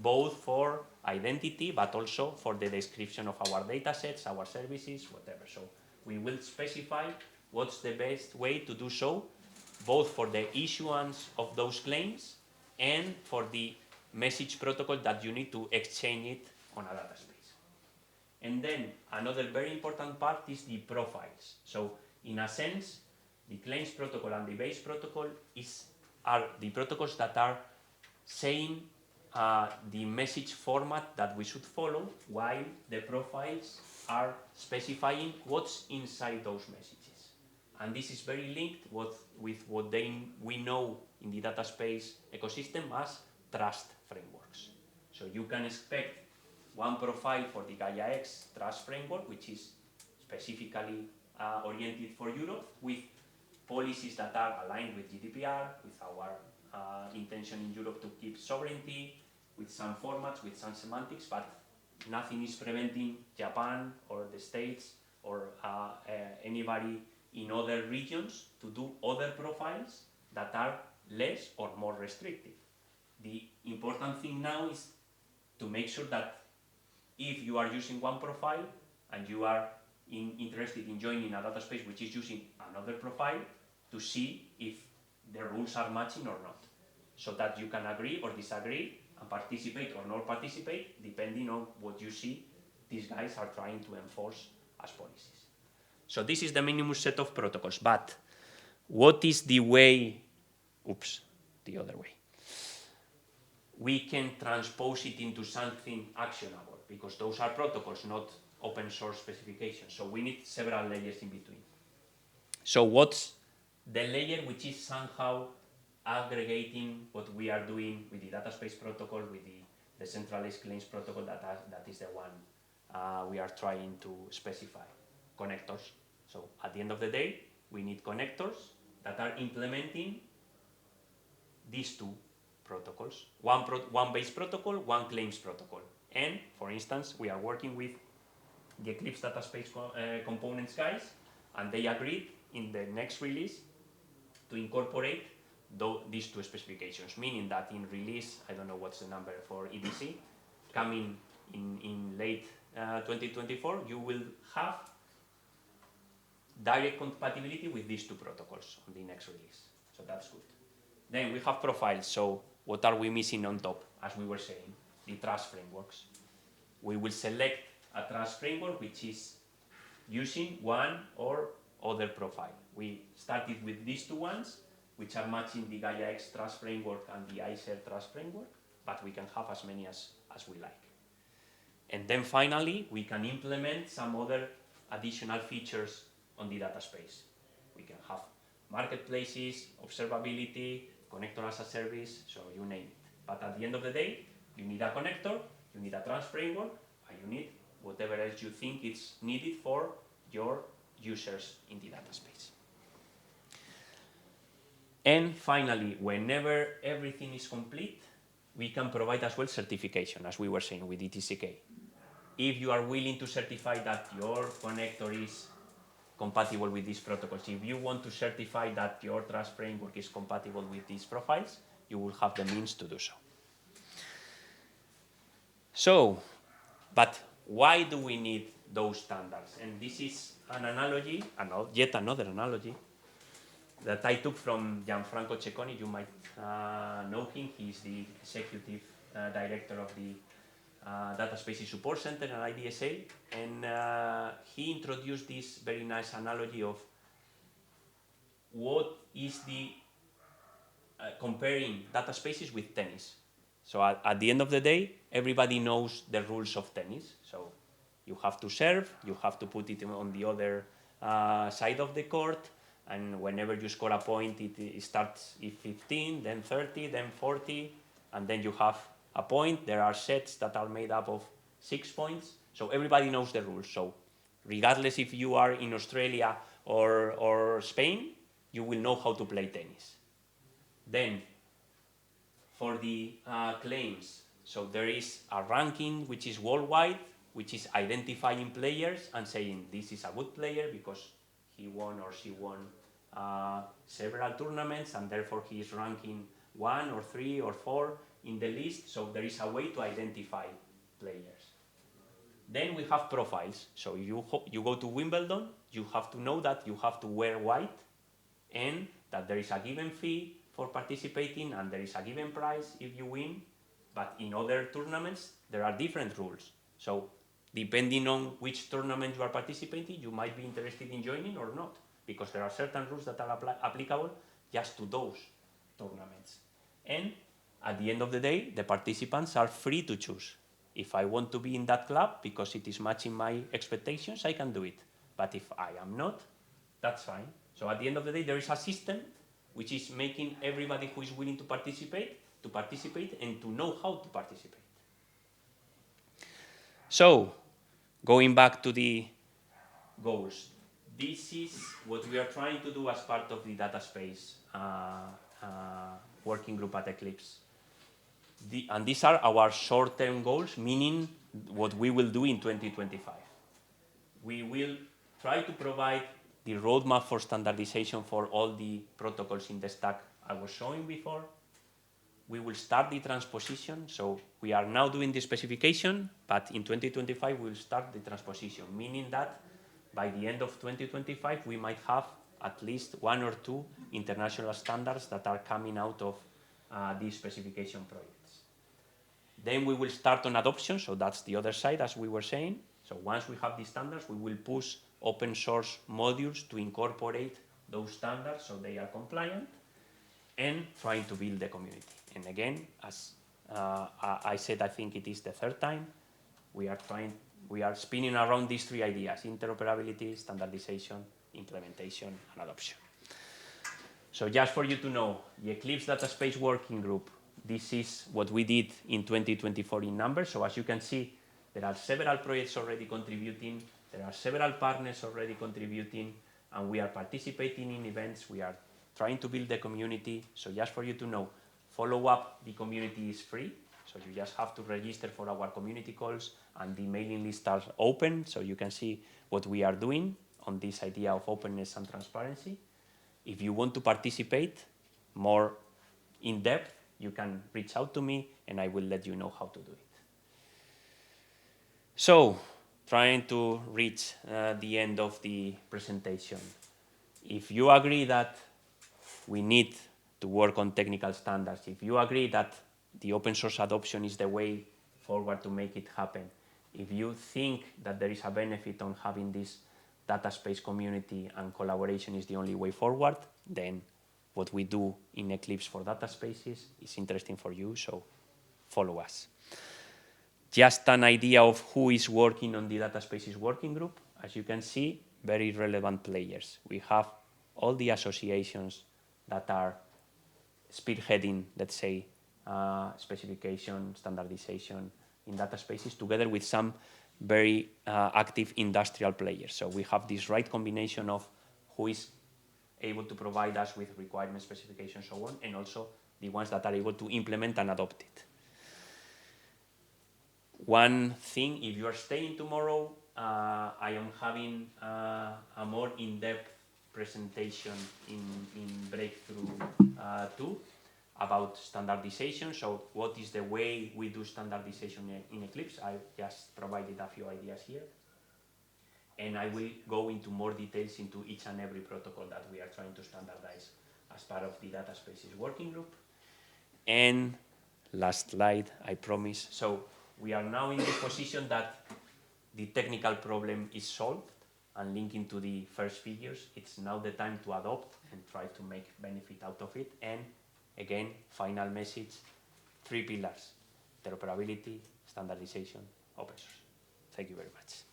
both for identity, but also for the description of our datasets, our services, whatever. So we will specify what's the best way to do so, both for the issuance of those claims and for the message protocol that you need to exchange it on a data space. And then another very important part is the profiles. So in a sense, the claims protocol and the base protocol are the protocols that are saying the message format that we should follow, while the profiles are specifying what's inside those messages. And this is very linked with what we know in the data space ecosystem as trust frameworks. So you can expect one profile for the Gaia X trust framework, which is specifically oriented for Europe, with policies that are aligned with GDPR, with our intention in Europe to keep sovereignty, with some formats, with some semantics, but nothing is preventing Japan or the States or anybody in other regions to do other profiles that are less or more restrictive. The important thing now is to make sure that if you are using one profile and you are interested in joining a data space which is using another profile, to see if the rules are matching or not, so that you can agree or disagree and participate or not participate depending on what you see these guys are trying to enforce as policies. So this is the minimum set of protocols, but what is the way, the other way, we can transpose it into something actionable, because those are protocols, not open source specifications. So we need several layers in between. So what's the layer which is somehow aggregating what we are doing with the data space protocol, with the decentralized claims protocol, that is the one we are trying to specify? Connectors. So at the end of the day, we need connectors that are implementing these two protocols. One base protocol, one claims protocol. And for instance, we are working with the Eclipse data space components guys, and they agreed in the next release to incorporate these two specifications, meaning that in release, I don't know what's the number for EDC, coming in late 2024, you will have direct compatibility with these two protocols on the next release. So that's good. Then we have profiles. So what are we missing on top? As we were saying, the trust frameworks. We will select a trust framework which is using one or other profile. We started with these two ones, which are matching the Gaia X trust framework and the ICER trust framework, but we can have as many as we like. And then finally, we can implement some other additional features on the data space. We can have marketplaces, observability, connector as a service, so you name it. But at the end of the day, you need a connector, you need a trust framework, and you need whatever else you think is needed for your users in the data space. And finally, whenever everything is complete, we can provide as well certification, as we were saying with DTCK. If you are willing to certify that your connector is compatible with these protocols, if you want to certify that your Trust framework is compatible with these profiles, you will have the means to do so. So, but why do we need those standards? And this is an analogy, yet another analogy, that I took from Gianfranco Cecconi. You might know him. He's the executive director of the Data Spaces Support Center at IDSA. And he introduced this very nice analogy of what is the comparing data spaces with tennis. So at the end of the day, everybody knows the rules of tennis. So you have to serve, you have to put it on the other side of the court, and whenever you score a point, it starts at 15, then 30, then 40, and then you have a point. There are sets that are made up of 6 points. So everybody knows the rules. So regardless if you are in Australia or Spain, you will know how to play tennis. Then, for the claims, so there is a ranking which is worldwide, which is identifying players and saying this is a good player because he won or she won several tournaments, and therefore he is ranking 1 or 3 or 4 in the list. So there is a way to identify players. Then we have profiles. So if you go to Wimbledon, you have to know that you have to wear white and that there is a given fee for participating and there is a given prize if you win. But in other tournaments, there are different rules. So depending on which tournament you are participating, you might be interested in joining or not, because there are certain rules that are applicable just to those tournaments. And at the end of the day, the participants are free to choose. If I want to be in that club because it is matching my expectations, I can do it. But if I am not, that's fine. So at the end of the day, there is a system which is making everybody who is willing to participate and to know how to participate. So, going back to the goals, this is what we are trying to do as part of the data space working group at Eclipse. And these are our short-term goals, meaning what we will do in 2025. We will try to provide the roadmap for standardization for all the protocols in the stack I was showing before. We will start the transposition. So we are now doing the specification, but in 2025 we will start the transposition, meaning that by the end of 2025 we might have at least 1 or 2 international standards that are coming out of these specification projects. Then we will start on adoption, so that's the other side, as we were saying. So once we have these standards, we will push open source modules to incorporate those standards so they are compliant, and trying to build the community. And again, as I said, I think it is the 3rd time, we are spinning around these 3 ideas: interoperability, standardization, implementation, and adoption. So just for you to know, the Eclipse Data Space Working Group, this is what we did in 2024 in numbers. So as you can see, there are several projects already contributing, there are several partners already contributing, and we are participating in events. We are trying to build the community. So just for you to know, follow up, the community is free. So you just have to register for our community calls, and the mailing list are open, so you can see what we are doing on this idea of openness and transparency. If you want to participate more in depth, you can reach out to me and I will let you know how to do it. So, trying to reach the end of the presentation. If you agree that we need to work on technical standards, if you agree that the open source adoption is the way forward to make it happen, if you think that there is a benefit on having this data space community and collaboration is the only way forward, then what we do in Eclipse for data spaces is interesting for you, so follow us. Just an idea of who is working on the data spaces working group. As you can see, very relevant players. We have all the associations that are spearheading, let's say, specification, standardization in data spaces, together with some very active industrial players. So we have this right combination of who is able to provide us with requirement specification, so on, and also the ones that are able to implement and adopt it. one thing, if you are staying tomorrow, I am having a more in-depth presentation in Breakthrough 2 about standardization. So what is the way we do standardization in Eclipse? I just provided a few ideas here. And I will go into more details into each and every protocol that we are trying to standardize as part of the data spaces working group. And last slide, I promise. So we are now in the position that the technical problem is solved, and linking to the first figures, it's now the time to adopt and try to make benefit out of it. And again, final message, 3 pillars: interoperability, standardization, open source. Thank you very much.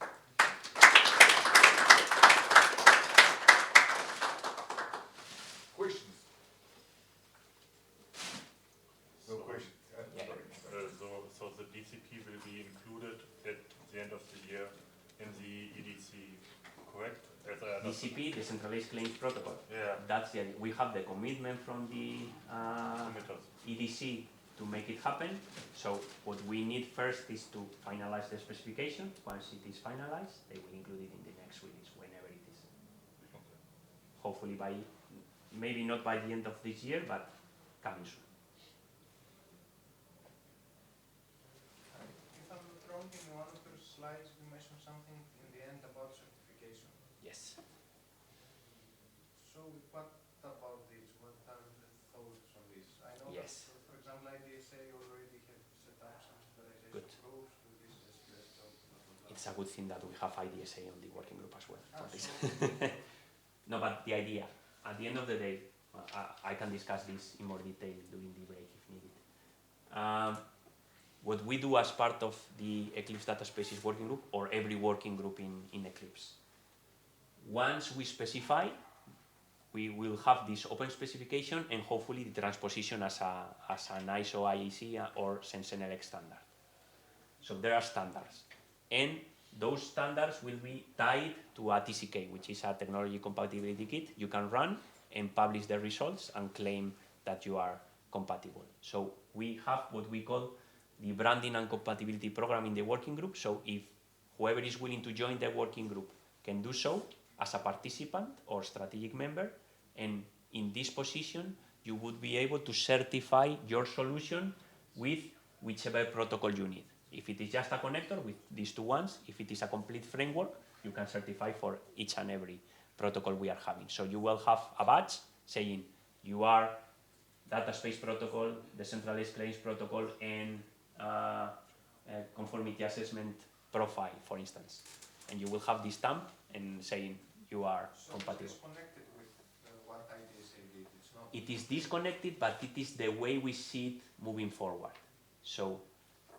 Questions? No questions. Yeah. So the DCP will be included at the end of the year in the EDC, correct? DCP, Decentralized Claims Protocol. Yeah. That's the, we have the commitment from the EDC to make it happen. So what we need first is to finalize the specification. Once it is finalized, they will include it in the next release, whenever it is. Okay. Hopefully by, maybe not by the end of this year, but coming soon. If I'm not wrong, in one of your slides you mentioned something in the end about certification. Yes. So what about this? What are the thoughts on this? I know Yes. that, for example, IDSA already have set up some standardization Good. groups with this SQS code, blah, blah, blah. It's a good thing that we have IDSA on the working group as well. Ah, for this. so No, but the idea, at the end of the day, I can discuss this in more detail during the break if needed. What we do as part of the Eclipse Data Spaces working group, or every working group in Eclipse, once we specify, we will have this open specification and hopefully the transposition as an ISO IEC or Sensenelec standard. So there are standards. And those standards will be tied to a TCK, which is a technology compatibility kit. You can run and publish the results and claim that you are compatible. So we have what we call the branding and compatibility program in the working group. So if whoever is willing to join the working group can do so as a participant or strategic member, and in this position, you would be able to certify your solution with whichever protocol you need. If it is just a connector with these two ones, if it is a complete framework, you can certify for each and every protocol we are having. So you will have a badge saying you are data space protocol, decentralized claims protocol, and conformity assessment profile, for instance. And you will have this stamp and saying you are compatible. It's disconnected with what IDSA did. It's not. It is disconnected, but it is the way we see it moving forward. So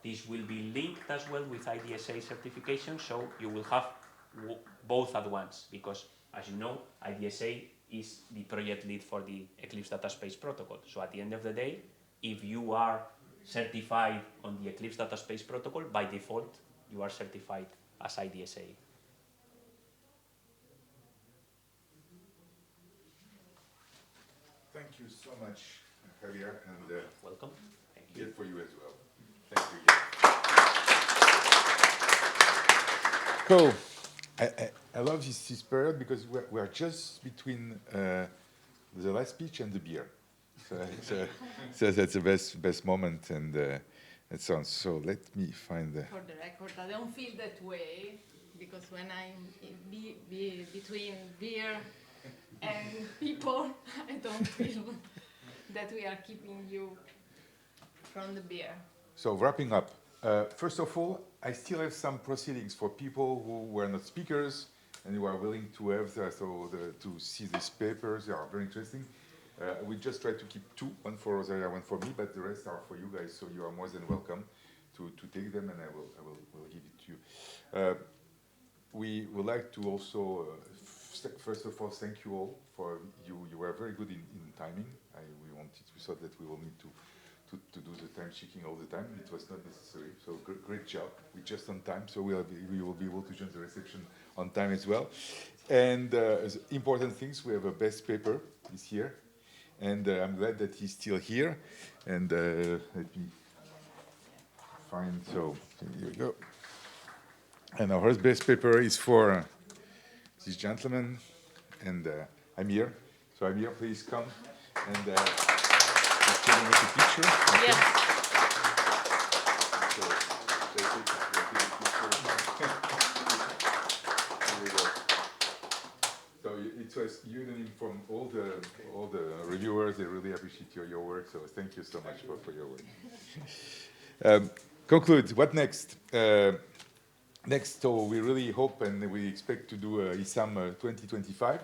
this will be linked as well with IDSA certification, so you will have both at once, because as you know, IDSA is the project lead for the Eclipse Data Space Protocol. So at the end of the day, if you are certified on the Eclipse Data Space Protocol, by default, you are certified as IDSA. Thank you so much, Javier, and Welcome. Thank you. good for you as well. Thank you. Cool. I love this period because we're just between the last speech and the beer. So that's the best moment, and it sounds. So let me find the. For the record, I don't feel that way, because when I'm between beer and people, I don't feel that we are keeping you from the beer. So wrapping up, first of all, I still have some proceedings for people who were not speakers and who are willing to have to see these papers. They are very interesting. We just try to keep 2, one for Rosaria, one for me, but the rest are for you guys. So you are more than welcome to take them, and I will give it to you. We would like to also, first of all, thank you all for you. You were very good in timing. We thought that we will need to do the time checking all the time. It was not necessary. So great job. We're just on time. So we will be able to join the reception on time as well. And important things. We have a best paper this year, and I'm glad that he's still here. And let me find. So here we go. And our first best paper is for this gentleman, and Amir. So Amir, please come and let's take a picture. Okay. Yes. So, take it, take a picture. Here we go. So it was unanimous from all the reviewers. They really appreciate your work. So thank you so much for your work. Conclude. What next? Next, so we really hope and we expect to do ISAM 2025.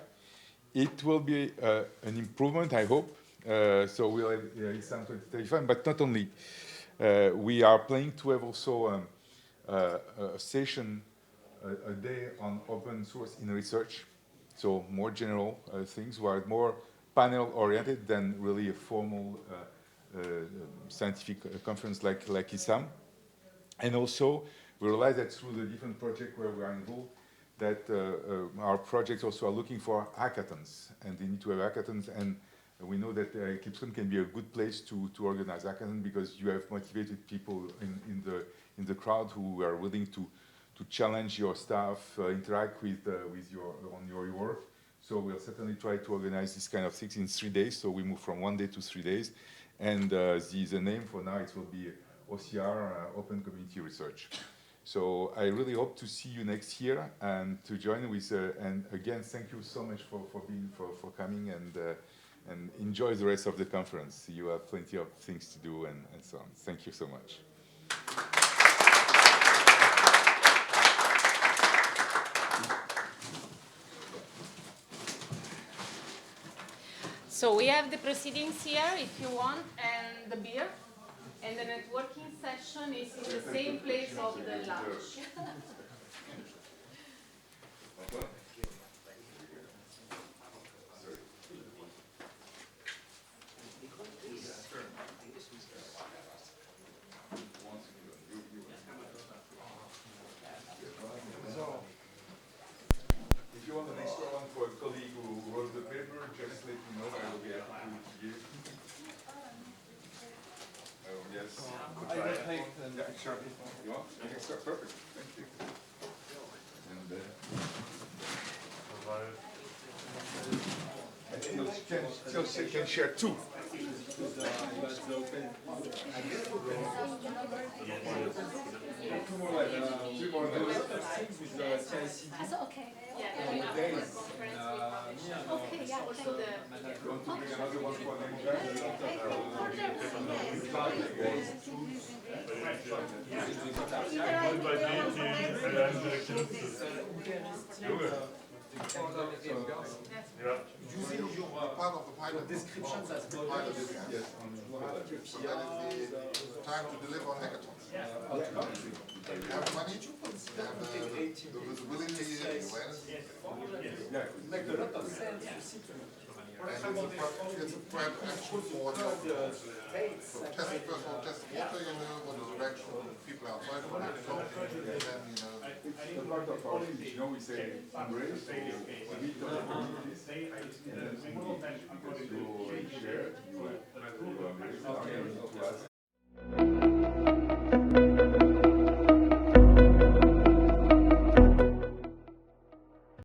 It will be an improvement, I hope. So we'll have ISAM 2025, but not only. We are planning to have also a session, a day on open source in research. So more general things, were more panel-oriented than really a formal scientific conference like ISAM. And also, we realize that through the different projects where we are involved, that our projects also are looking for hackathons, and they need to have hackathons. And we know that Eclipse can be a good place to organize hackathons because you have motivated people in the crowd who are willing to challenge your staff, interact with your work. So we'll certainly try to organize this kind of things in 3 days. So we move from 1 day to 3 days, and the name for now it will be OCR, Open Community Research. So I really hope to see you next year and to join with. And again, thank you so much for coming and enjoy the rest of the conference. You have plenty of things to do and so on. Thank you so much. So we have the proceedings here, if you want, and the beer. And the networking session is in the same place of the lunch. If you want an extra one for a colleague who wrote the paper, just let me know. I will be happy to give. Yes. I will take them. Yeah, sure. You want? Extra? Perfect. Thank you. And I think you can share two. Two more That's okay. Yeah, Okay, yeah, also the You want to bring another one for an Using your part of the pilot descriptions as well. pilot Yes, so that is the time to deliver on hackathons. You have money, you have the visibility, the awareness. Make a lot of sense. And it's a prep action for the test water, what is the reaction of people outside of it. And then, it's part of our speech. We say embrace, so we meet the communities, and then engage. Because you share, you